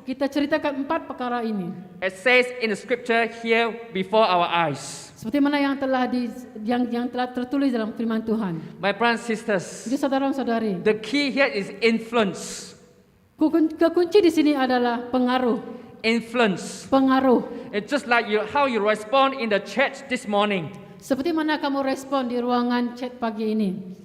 kita ceritakan 4 perkara ini? It says in the scripture here before our eyes. Seperti mana yang telah tertulis dalam firman Tuhan. My brothers and sisters, Jadi saudara-saudari, the key here is influence. kekunci di sini adalah pengaruh. Influence. Pengaruh. It's just like how you respond in the church this morning. Seperti mana kamu respon di ruangan chat pagi ini?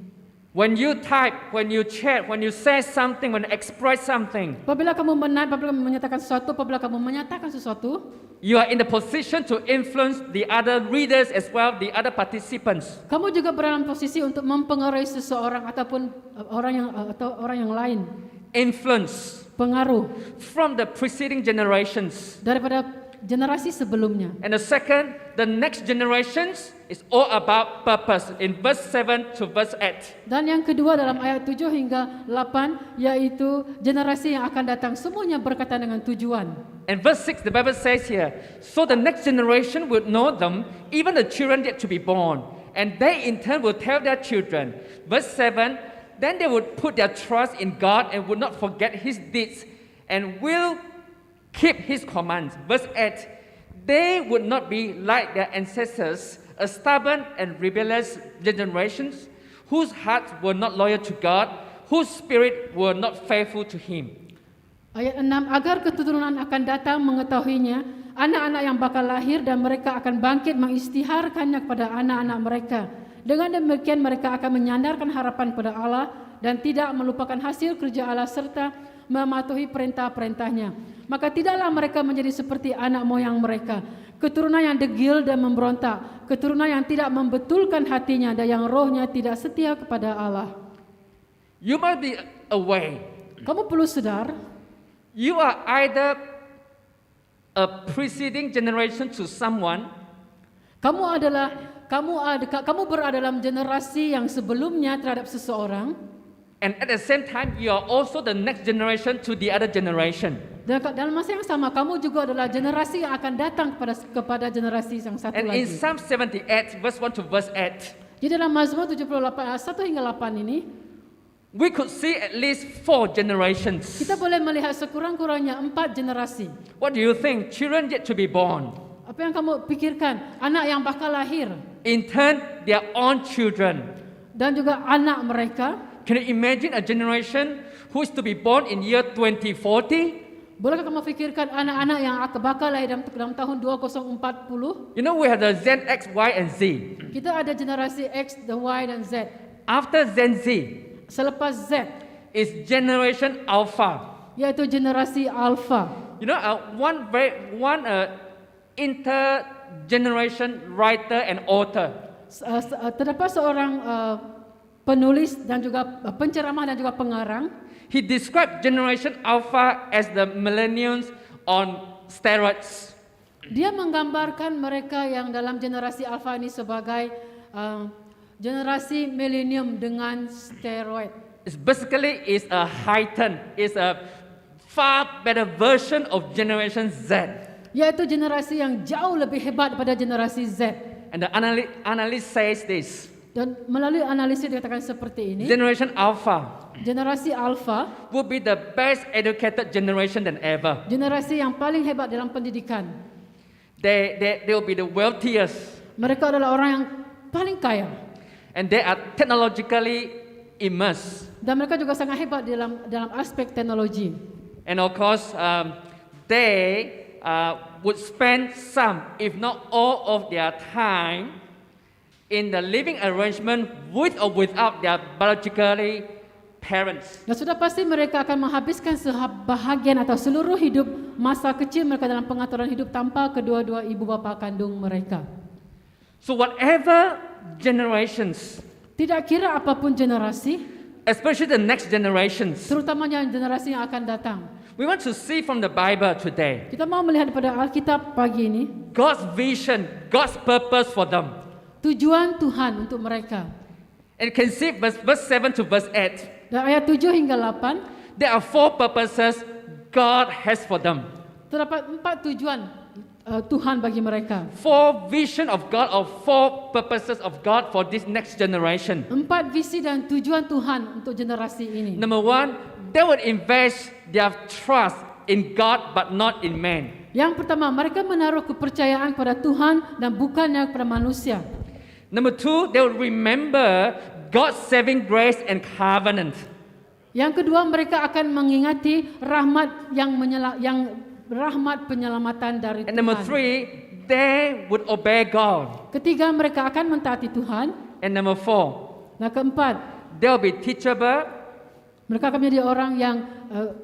When you type, when you chat, when you say something, when you express something, Apabila kamu apabila kamu menyatakan sesuatu, apabila kamu menyatakan sesuatu, you are in the position to influence the other readers as well, the other participants. kamu juga berada dalam posisi untuk mempengaruhi seseorang ataupun orang yang lain. Influence Pengaruh from the preceding generations. daripada generasi sebelumnya. And the second, the next generations is all about purpose in verse 7 to verse 8. Dan yang kedua dalam ayat 7 hingga 8 yaitu generasi yang akan datang semuanya berkaitan dengan tujuan. And verse 6, the Bible says here, so the next generation would know them, even the children yet to be born, and they in turn will tell their children. Verse 7, then they would put their trust in God and would not forget His deeds and will keep His commands. Verse 8, they would not be like their ancestors, a stubborn and rebellious generations, whose hearts were not loyal to God, whose spirit were not faithful to Him. Ayat 6, agar keturunan akan datang mengetahuinya, anak-anak yang bakal lahir dan mereka akan bangkit mengisytiharkannya kepada anak-anak mereka. Dengan demikian mereka akan menyandarkan harapan pada Allah dan tidak melupakan hasil kerja Allah serta mematuhi perintah-perintahnya. Maka tidaklah mereka menjadi seperti anak moyang mereka, keturunan yang degil dan memberontak, keturunan yang tidak membetulkan hatinya dan yang rohnya tidak setia kepada Allah. You must be aware. Kamu perlu sadar, You are either a preceding generation to someone, kamu berada dalam generasi yang sebelumnya terhadap seseorang, and at the same time, you are also the next generation to the other generation. dan dalam masa yang sama kamu juga adalah generasi yang akan datang kepada generasi yang satu And in lagi. Psalm 78, verse 1 to verse 8, Jadi dalam Mazmur 78 ayat 1 hingga 8 ini, we could see at least 4 generations. kita boleh melihat sekurang-kurangnya 4 generasi. What do you think? Children yet to be born. Apa yang kamu pikirkan? Anak yang bakal lahir In turn, their own children. dan juga anak mereka. Can you imagine a generation who is to be born in year 2040? Bolehkah kamu fikirkan anak-anak yang bakal lahir dalam tahun 2040? You know, we have the Z, X, Y, and Z. Kita ada generasi X, the Y dan Z. After Gen Z Selepas Z, is generation Alpha. yaitu generasi Alpha. You know, one intergeneration writer and author. Terdapat seorang penulis dan juga penceramah dan juga pengarang. He described generation Alpha as the millennials on steroids. Dia menggambarkan mereka yang dalam generasi Alpha ini sebagai Generasi milenium dengan steroid. It's basically is a heightened, is a far better version of Generation Z. Yaitu generasi yang jauh lebih hebat daripada generasi Z. And the analyst says this. Dan melalui analisis dikatakan seperti ini, Generation Alpha generasi Alpha, will be the best educated generation than ever. generasi yang paling hebat dalam pendidikan. They will be the wealthiest. Mereka adalah orang yang paling kaya. And they are technologically immersed. Dan mereka juga sangat hebat dalam aspek teknologi. And of course, they would spend some, if not all of their time in the living arrangement with or without their biologically parents. Dan sudah pasti mereka akan menghabiskan sebahagian atau seluruh hidup masa kecil mereka dalam pengaturan hidup tanpa kedua-dua ibu bapa kandung mereka. So whatever generations, Tidak kira apapun generasi, especially the next generations, terutamanya generasi yang akan datang. we want to see from the Bible today Kita mau melihat pada Alkitab pagi ini, God's vision, God's purpose for them. tujuan Tuhan untuk mereka. And you can see verse 7 to verse 8. Dan ayat 7 hingga 8, There are 4 purposes God has for them. terdapat 4 tujuan Tuhan bagi mereka. 4 vision of God or 4 purposes of God for this next generation. 4 visi dan tujuan Tuhan untuk generasi ini. Number 1, they would invest their trust in God but not in man. Yang pertama, mereka menaruh kepercayaan pada Tuhan dan bukannya kepada manusia. Number 2, they would remember God's saving grace and covenant. Yang kedua, mereka akan mengingati rahmat rahmat penyelamatan dari And number Tuhan. 3, they would obey God. Ketiga, mereka akan mentaati Tuhan. And number 4, Nah, keempat, they will be teachable, mereka akan menjadi orang yang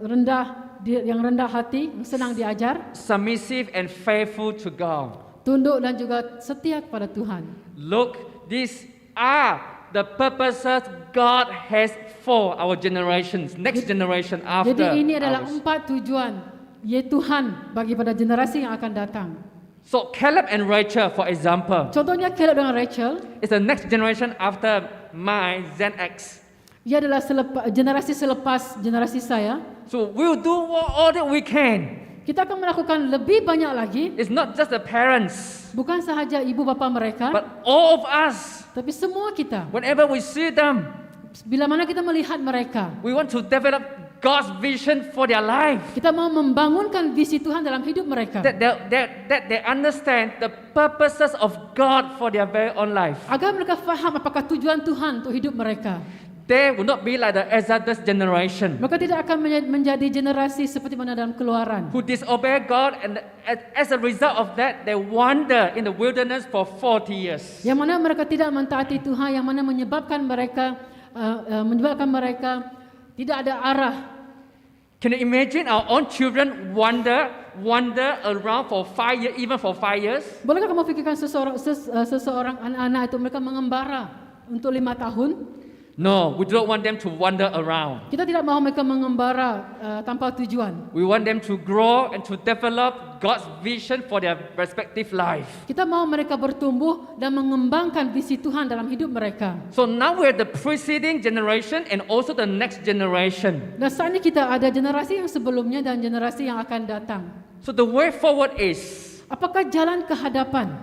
rendah hati, yang senang diajar, submissive and faithful to God. tunduk dan juga setia kepada Tuhan. Look, these are the purposes God has for our generations, next generation after Jadi ini adalah ours. 4 tujuan Tuhan bagi pada generasi yang akan datang. So Caleb and Rachel, for example, Contohnya Caleb dengan Rachel, is the next generation after my Gen X. ia adalah generasi selepas generasi saya. So we'll do all that we can. Kita akan melakukan lebih banyak lagi, It's not just the parents, bukan sahaja ibu bapa mereka, but all of us. tapi semua kita. Whenever we see them, Bila mana kita melihat mereka, we want to develop God's vision for their life. kita mau membangunkan visi Tuhan dalam hidup mereka. That they understand the purposes of God for their very own life. Agar mereka faham apakah tujuan Tuhan untuk hidup mereka. They will not be like the Exodus generation Mereka tidak akan menjadi generasi seperti mana dalam Keluaran, who disobey God, and as a result of that, they wander in the wilderness for 40 years. yang mana mereka tidak mentaati Tuhan, yang mana menyebabkan mereka tidak ada arah. Can you imagine our own children wander around for 5 years, even for 5 years? Bolehkah kamu fikirkan seseorang anak-anak itu mereka mengembara untuk 5 tahun? No, we don't want them to wander around. Kita tidak mahu mereka mengembara tanpa tujuan. We want them to grow and to develop God's vision for their respective life. Kita mahu mereka bertumbuh dan mengembangkan visi Tuhan dalam hidup mereka. So now we're the preceding generation and also the next generation. Dan saat ini kita ada generasi yang sebelumnya dan generasi yang akan datang. So the way forward is, Apakah jalan ke hadapan?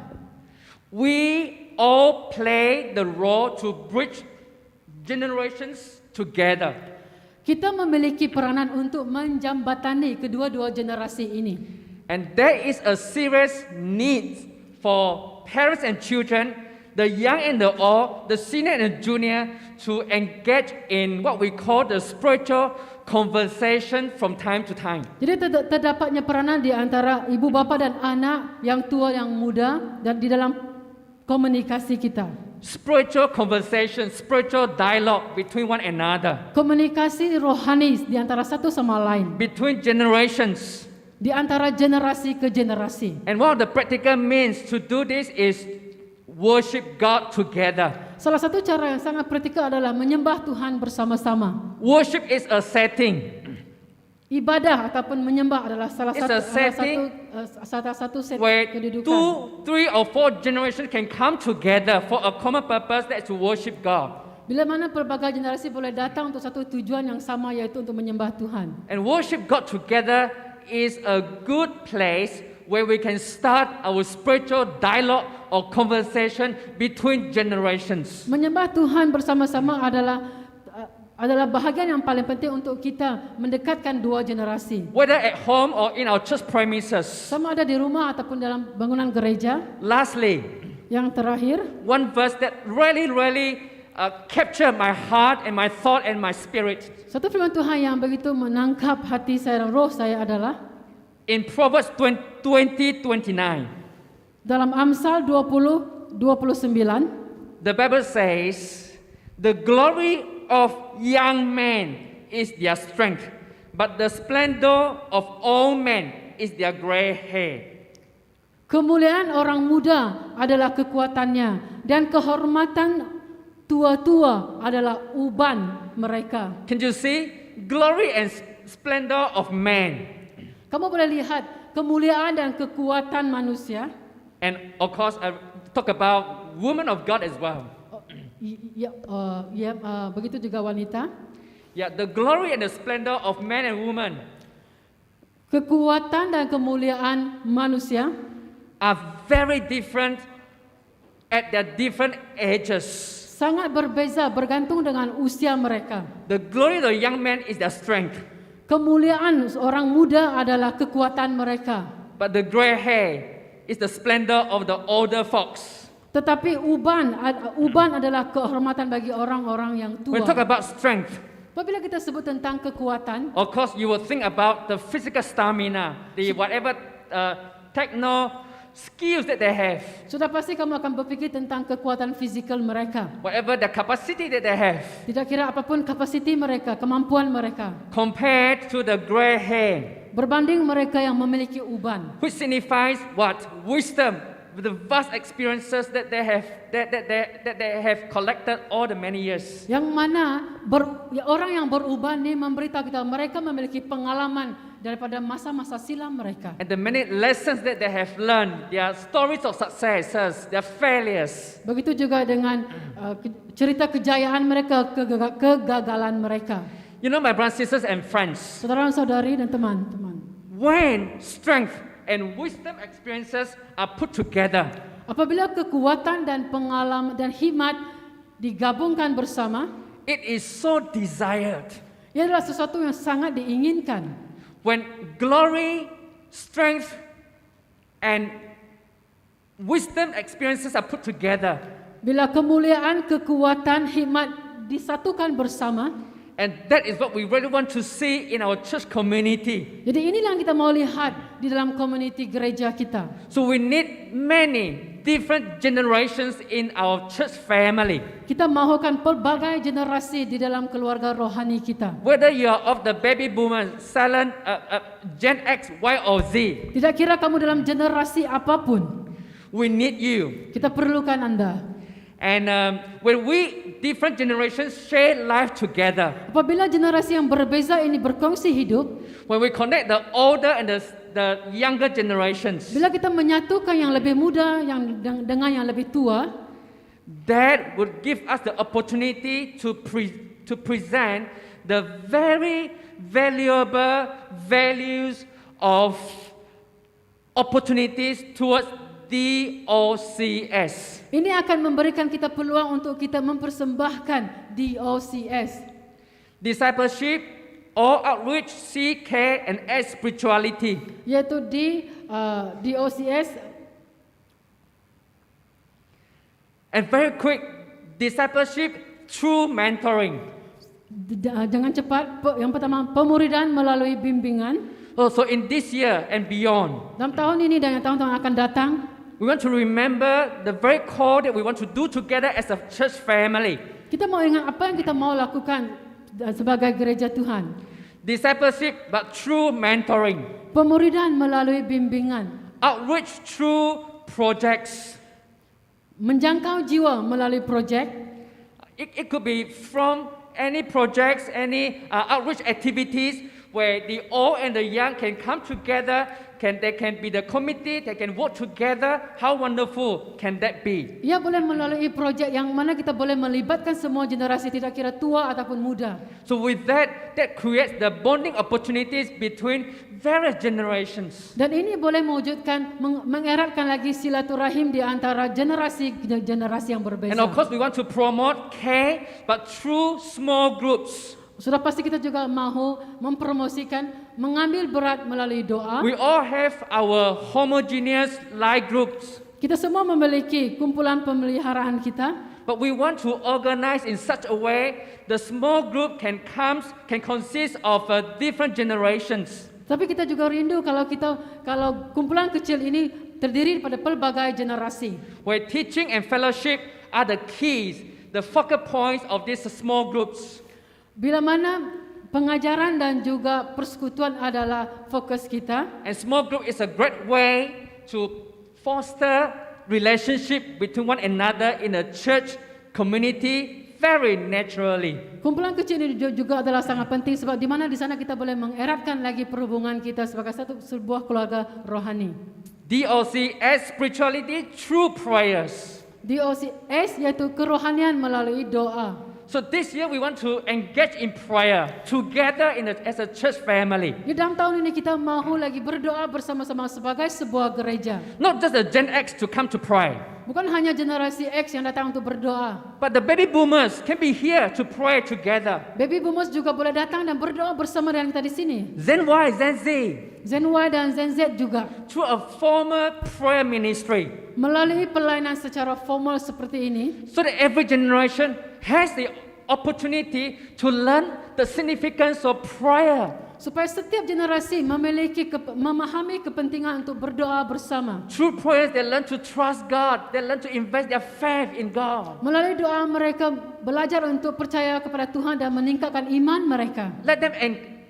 we all play the role to bridge generations together. Kita memiliki peranan untuk menjembatani kedua-dua generasi ini. And there is a serious need for parents and children, the young and the old, the senior and the junior, to engage in what we call the spiritual conversation from time to time. Jadi terdapatnya peranan di antara ibu bapa dan anak, yang tua yang muda, dan di dalam komunikasi kita. Spiritual conversation, spiritual dialogue between one another, Komunikasi rohani di antara satu sama lain, between generations. di antara generasi ke generasi. And one of the practical means to do this is worship God together. Salah satu cara yang sangat praktikal adalah menyembah Tuhan bersama-sama. Worship is a setting. Ibadah ataupun menyembah adalah salah It's satu a setting salah satu set where kedudukan. 2, 3, or 4 generations can come together for a common purpose, that's to worship God. Bila mana pelbagai generasi boleh datang untuk satu tujuan yang sama, yaitu untuk menyembah Tuhan. And worship God together is a good place where we can start our spiritual dialogue or conversation between generations. Menyembah Tuhan bersama-sama adalah bahagian yang paling penting untuk kita mendekatkan dua generasi. Whether at home or in our church premises. Sama ada di rumah ataupun dalam bangunan gereja. Lastly, Yang terakhir, one verse that really captured my heart and my thought and my spirit. satu firman Tuhan yang begitu menangkap hati saya dan roh saya adalah In Proverbs 20:29, dalam Amsal 20:29, the Bible says, "The glory of young men is their strength, but the splendor of old men is their gray hair." kemuliaan orang muda adalah kekuatannya dan kehormatan tua-tua adalah uban mereka. Can you see? Glory and splendor of man. Kamu boleh lihat kemuliaan dan kekuatan manusia. And of course, I talk about women of God as well. Begitu juga wanita. Yeah, the glory and the splendor of man and woman Kekuatan dan kemuliaan manusia are very different at their different ages. sangat berbeza bergantung dengan usia mereka. The glory of the young man is their strength, Kemuliaan orang muda adalah kekuatan mereka. but the gray hair is the splendor of the older folks. Tetapi uban adalah kehormatan bagi orang-orang yang When we talk tua. about strength, Apabila kita sebut tentang kekuatan, of course, you will think about the physical stamina, the whatever techno skills that they have, sudah pasti kamu akan berfikir tentang kekuatan fizikal mereka. whatever the capacity that they have, Tidak kira apapun kapasiti mereka, kemampuan mereka. compared to the gray hair, Berbanding mereka yang memiliki uban. which signifies what? Wisdom, with the vast experiences that they have, that they have collected all the many years. Yang mana orang yang beruban ini memberitahu kita mereka memiliki pengalaman daripada masa-masa silam mereka. And the many lessons that they have learned, their stories of successes, their failures. Begitu juga dengan cerita kejayaan mereka, kegagalan mereka. You know, my brothers, sisters, and friends, Saudara-saudari dan teman-teman. when strength and wisdom experiences are put together, Apabila kekuatan dan pengalaman dan hikmat digabungkan bersama, it is so desired. ia adalah sesuatu yang sangat diinginkan. When glory, strength, and wisdom experiences are put together, Bila kemuliaan, kekuatan, hikmat disatukan bersama, and that is what we really want to see in our church community. jadi inilah yang kita mau lihat di dalam community gereja kita. So we need many different generations in our church family. Kita mahukan pelbagai generasi di dalam keluarga rohani kita. Whether you are of the baby boomer, silent, Gen X, Y, or Z, Tidak kira kamu dalam generasi apapun, we need you. kita perlukan Anda. And when we, different generations, share life together, Apabila generasi yang berbeza ini berkongsi hidup, when we connect the older and the younger generations, bila kita menyatukan yang lebih muda dengan yang lebih tua, that would give us the opportunity to present the very valuable values of opportunities towards DOCS. ini akan memberikan kita peluang untuk kita mempersembahkan DOCS. Discipleship, all outreach, C, care, and S spirituality. Yaitu di DOCS. And very quick, discipleship through mentoring. Jangan cepat. Yang pertama, pemuridan melalui bimbingan. So in this year and beyond, Dalam tahun ini dan yang tahun-tahun akan datang, we want to remember the very core that we want to do together as a church family. kita mau ingat apa yang kita mau lakukan sebagai gereja Tuhan. Discipleship, but through mentoring. Pemuridan melalui bimbingan. Outreach through projects. Menjangkau jiwa melalui projek. It could be from any projects, any outreach activities where the old and the young can come together, they can be the committee, they can work together. How wonderful can that be? Ia boleh melalui projek yang mana kita boleh melibatkan semua generasi, tidak kira tua ataupun muda. So with that creates the bonding opportunities between various generations. Dan ini boleh mewujudkan, mengeratkan lagi silaturahim di antara generasi yang berbeza. And of course we want to promote care, but through small groups. Sudah pasti kita juga mahu mempromosikan mengambil berat melalui doa. We all have our homogeneous life groups, Kita semua memiliki kumpulan pemeliharaan kita, but we want to organize in such a way the small group can consist of different generations. tapi kita juga rindu kalau kumpulan kecil ini terdiri pada pelbagai generasi. Where teaching and fellowship are the keys, the focal points of these small groups. Bila mana pengajaran dan juga persekutuan adalah fokus kita, And small group is a great way to foster relationship between one another in a church community very naturally. kumpulan kecil ini juga adalah sangat penting sebab di mana di sana kita boleh mengeratkan lagi perhubungan kita sebagai sebuah keluarga rohani. DOCS spirituality through prayers. DOCS yaitu kerohanian melalui doa. So this year we want to engage in prayer together as a church family. Di dalam tahun ini kita mahu lagi berdoa bersama-sama sebagai sebuah gereja. Not just the Gen X to come to pray, Bukan hanya generasi X yang datang untuk berdoa. but the baby boomers can be here to pray together. Baby boomers juga boleh datang dan berdoa bersama dengan kita di sini. Gen Y, Gen Z, Gen Y dan Gen Z juga. through a formal prayer ministry, Melalui pelayanan secara formal seperti ini, so that every generation has the opportunity to learn the significance of prayer. supaya setiap generasi memahami kepentingan untuk berdoa bersama. Through prayers, they learn to trust God. They learn to invest their faith in God. Melalui doa mereka belajar untuk percaya kepada Tuhan dan meningkatkan iman mereka. Let them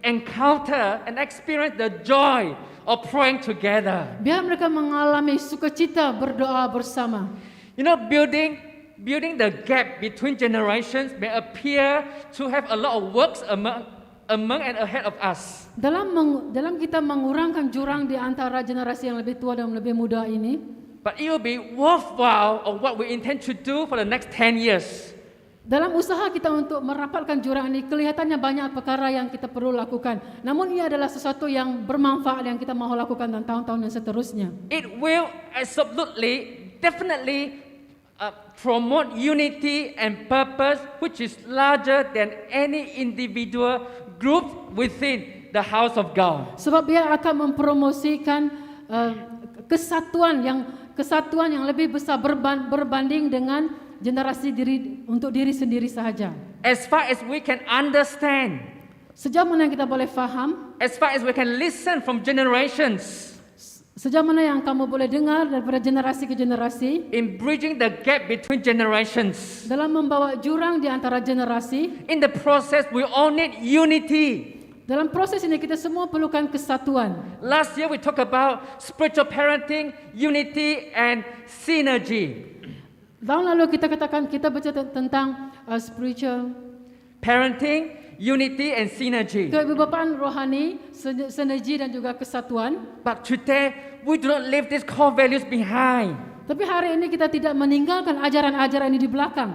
encounter and experience the joy of praying together. Biar mereka mengalami sukacita berdoa bersama. You know, building the gap between generations may appear to have a lot of works among and ahead of us. Dalam kita mengurangkan jurang di antara generasi yang lebih tua dan lebih muda ini, But it will be worthwhile of what we intend to do for the next 10 years. dalam usaha kita untuk merapatkan jurang ini, kelihatannya banyak perkara yang kita perlu lakukan. Namun ia adalah sesuatu yang bermanfaat yang kita mahu lakukan dalam tahun-tahun yang seterusnya. It will absolutely, definitely promote unity and purpose, which is larger than any individual group within the house of God. Sebab dia akan mempromosikan kesatuan yang lebih besar berbanding dengan generasi untuk diri sendiri sahaja. As far as we can understand, Sejauh mana yang kita boleh faham, as far as we can listen from generations, sejauh mana yang kamu boleh dengar daripada generasi ke generasi, in bridging the gap between generations, dalam membawa jurang di antara generasi, in the process we all need unity. dalam proses ini kita semua perlukan kesatuan. Last year we talked about spiritual parenting, unity and synergy. Tahun lalu kita bercerita tentang spiritual Parenting, unity and synergy. keibu-bapaan rohani, sinergi dan juga kesatuan. But today we do not leave these core values behind. Tapi hari ini kita tidak meninggalkan ajaran-ajaran ini di belakang.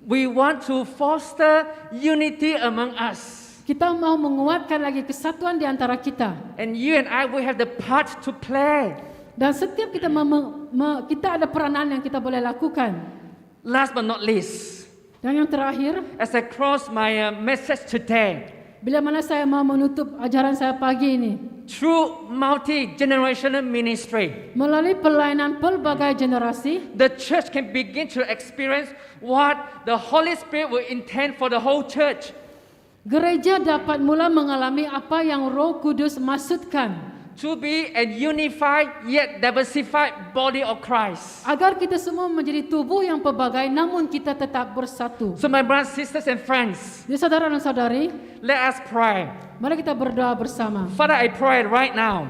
We want to foster unity among us. Kita mau menguatkan lagi kesatuan di antara kita. And you and I will have the part to play. Dan setiap kita kita ada peranan yang kita boleh lakukan. Last but not least, Dan yang terakhir, as I close my message today, bila mana saya mau menutup ajaran saya pagi ini, through multi-generational ministry, melalui pelayanan pelbagai generasi, the church can begin to experience what the Holy Spirit will intend for the whole church. gereja dapat mula mengalami apa yang Roh Kudus maksudkan, To be a unified yet diversified body of Christ. agar kita semua menjadi tubuh yang pelbagai namun kita tetap bersatu. So my brothers, sisters and friends, Jadi saudara dan saudari, let us pray. mari kita berdoa bersama. Father, I pray right now.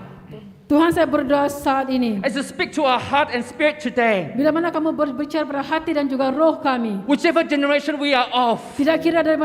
Tuhan, saya berdoa saat ini. as you speak to our heart and spirit today. Bila mana kamu berbicara pada hati dan juga roh kami. Whichever generation we are of, Tidak kira dari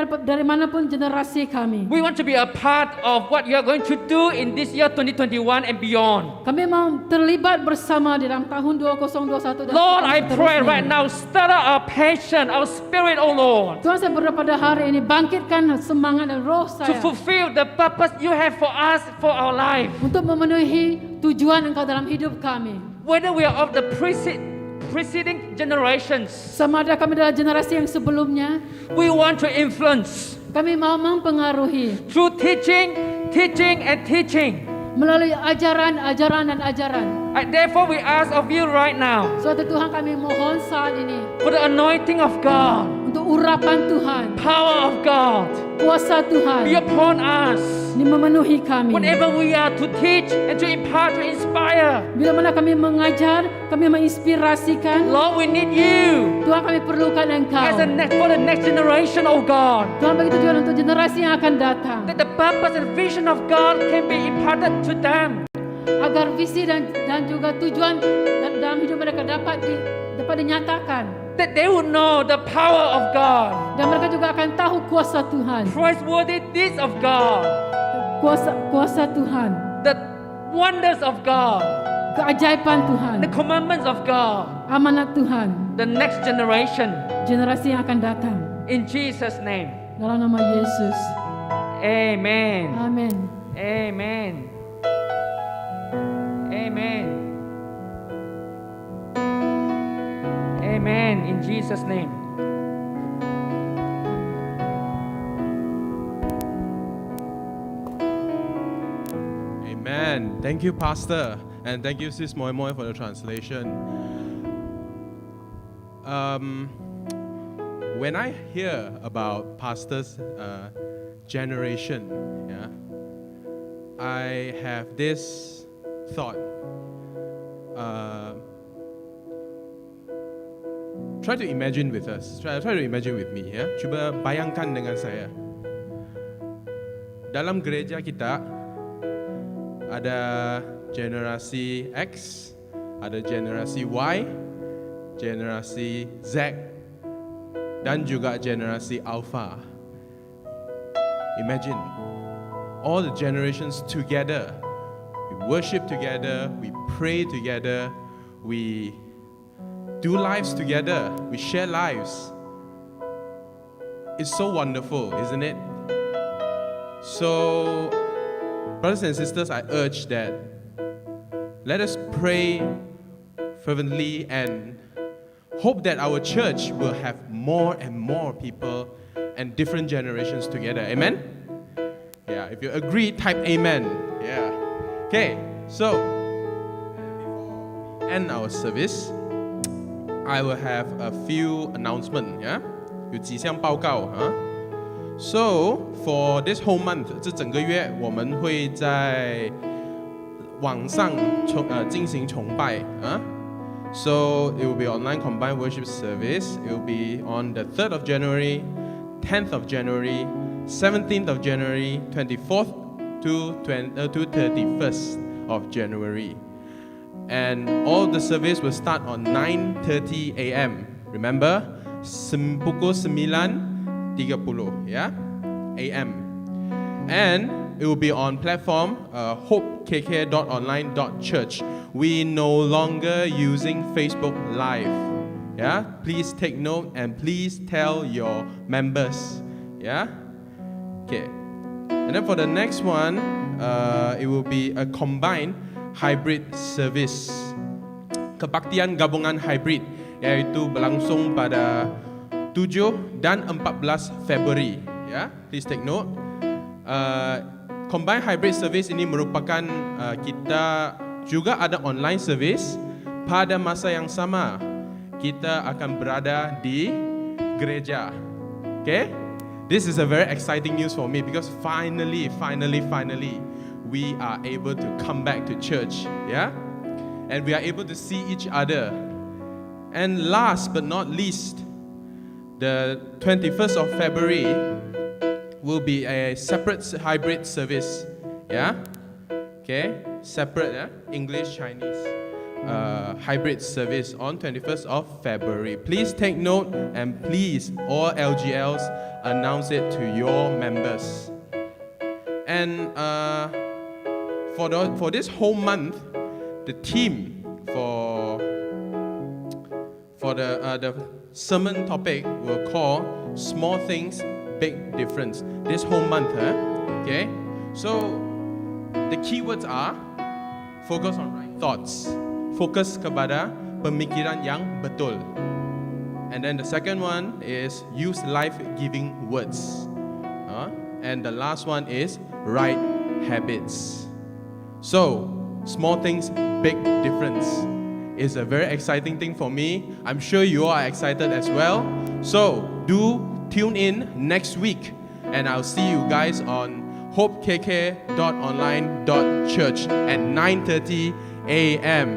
manapun generasi kami. we want to be a part of what you are going to do in this year 2021 and beyond. Kami mau terlibat bersama di dalam tahun 2021 dan Lord, I tahun pray seterusnya. right now, stir up our passion, our spirit, oh Lord, Tuhan, saya berdoa pada hari ini, bangkitkan semangat dan roh to saya fulfill the purpose you have for us, for our life. untuk memenuhi tujuan Engkau dalam hidup kami. Whether we are of the preceding generations, Sama ada kami adalah generasi yang sebelumnya, we want to influence kami mau mempengaruhi through teaching, and teaching. melalui ajaran dan ajaran. Therefore, we ask of you right now Suatu Tuhan, kami mohon saat ini for the anointing of God, untuk urapan Tuhan, power of God, kuasa be Tuhan upon us. ini memenuhi kami. Whenever we are to teach and to impart, to inspire, Bila mana kami mengajar, kami menginspirasikan, Lord, we need you Tuhan, kami perlukan Engkau. for the next generation, oh God. Tuhan, bagi tujuan untuk generasi yang akan datang, That the purpose and vision of God can be imparted to them. agar visi dan juga tujuan dalam hidup mereka dapat dinyatakan, That they will know the power of God, dan mereka juga akan tahu kuasa Tuhan, praiseworthy deeds of God, kuasa Tuhan, the wonders of God, keajaiban Tuhan, the commandments of God, amanat Tuhan, the next generation. generasi yang akan datang. In Jesus' name, Dalam nama Yesus. amen. Amin. Amen. Amen. Amen. In Jesus' name. Amen. Thank you, Pastor. And thank you, Sis Moy Moy, for the translation. When I hear about Pastor's generation, yeah, I have this thought. Try to imagine with us. Try to imagine with me, ya. Cuba bayangkan dengan saya. Dalam gereja kita ada generasi X, ada generasi Y, generasi Z, dan juga generasi Alpha. Imagine all the generations together. We worship together, we pray together, we do lives together, we share lives. It's so wonderful, isn't it? So, brothers and sisters, I urge that let us pray fervently and hope that our church will have more and more people and different generations together. Amen? Yeah, if you agree, type amen. Yeah. Okay, so before we end our service, I will have a few announcements. Yeah, 有几项报告啊。So for this whole month， 这整个月我们会在网上进行崇拜啊。So it will be online combined worship service. It will be on the 3rd of January, 10th of January, 17th of January, 24th to 31st of January. And all the service will start on 9:30 a.m. Remember, pukul 9:30 ya, a.m. And it will be on platform hopekk.online.church. We no longer using Facebook Live. Yeah, please take note and please tell your members. Yeah, okay. And then for the next one, it will be a combined hybrid service. Kebaktian gabungan hybrid, yaitu berlangsung pada 7 dan 14 Februari. Ya, please take note. Combined hybrid service ini merupakan kita juga ada online service. Pada masa yang sama, kita akan berada di gereja. Okay? This is a very exciting news for me because finally, we are able to come back to church, yeah? And we are able to see each other. And last but not least, the 21st of February will be a separate hybrid service, yeah? Okay, separate English Chinese hybrid service on 21st of February. Please take note and please all LGLs announce it to your members. And for this whole month, the theme for the sermon topic will call Small Things, Big Difference. This whole month, okay? So the keywords are focus on right thoughts, fokus kepada pemikiran yang betul. And then the second one is use life-giving words. And the last one is right habits. So, small things, big difference is a very exciting thing for me. I'm sure you are excited as well. So, do tune in next week and I'll see you guys on hopekk.online.church at 9:30 a.m.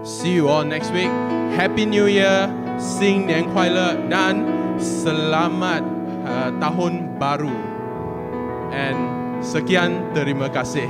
See you all next week. Happy New Year, 新年快乐 dan selamat tahun baru. And sekian, terima kasih.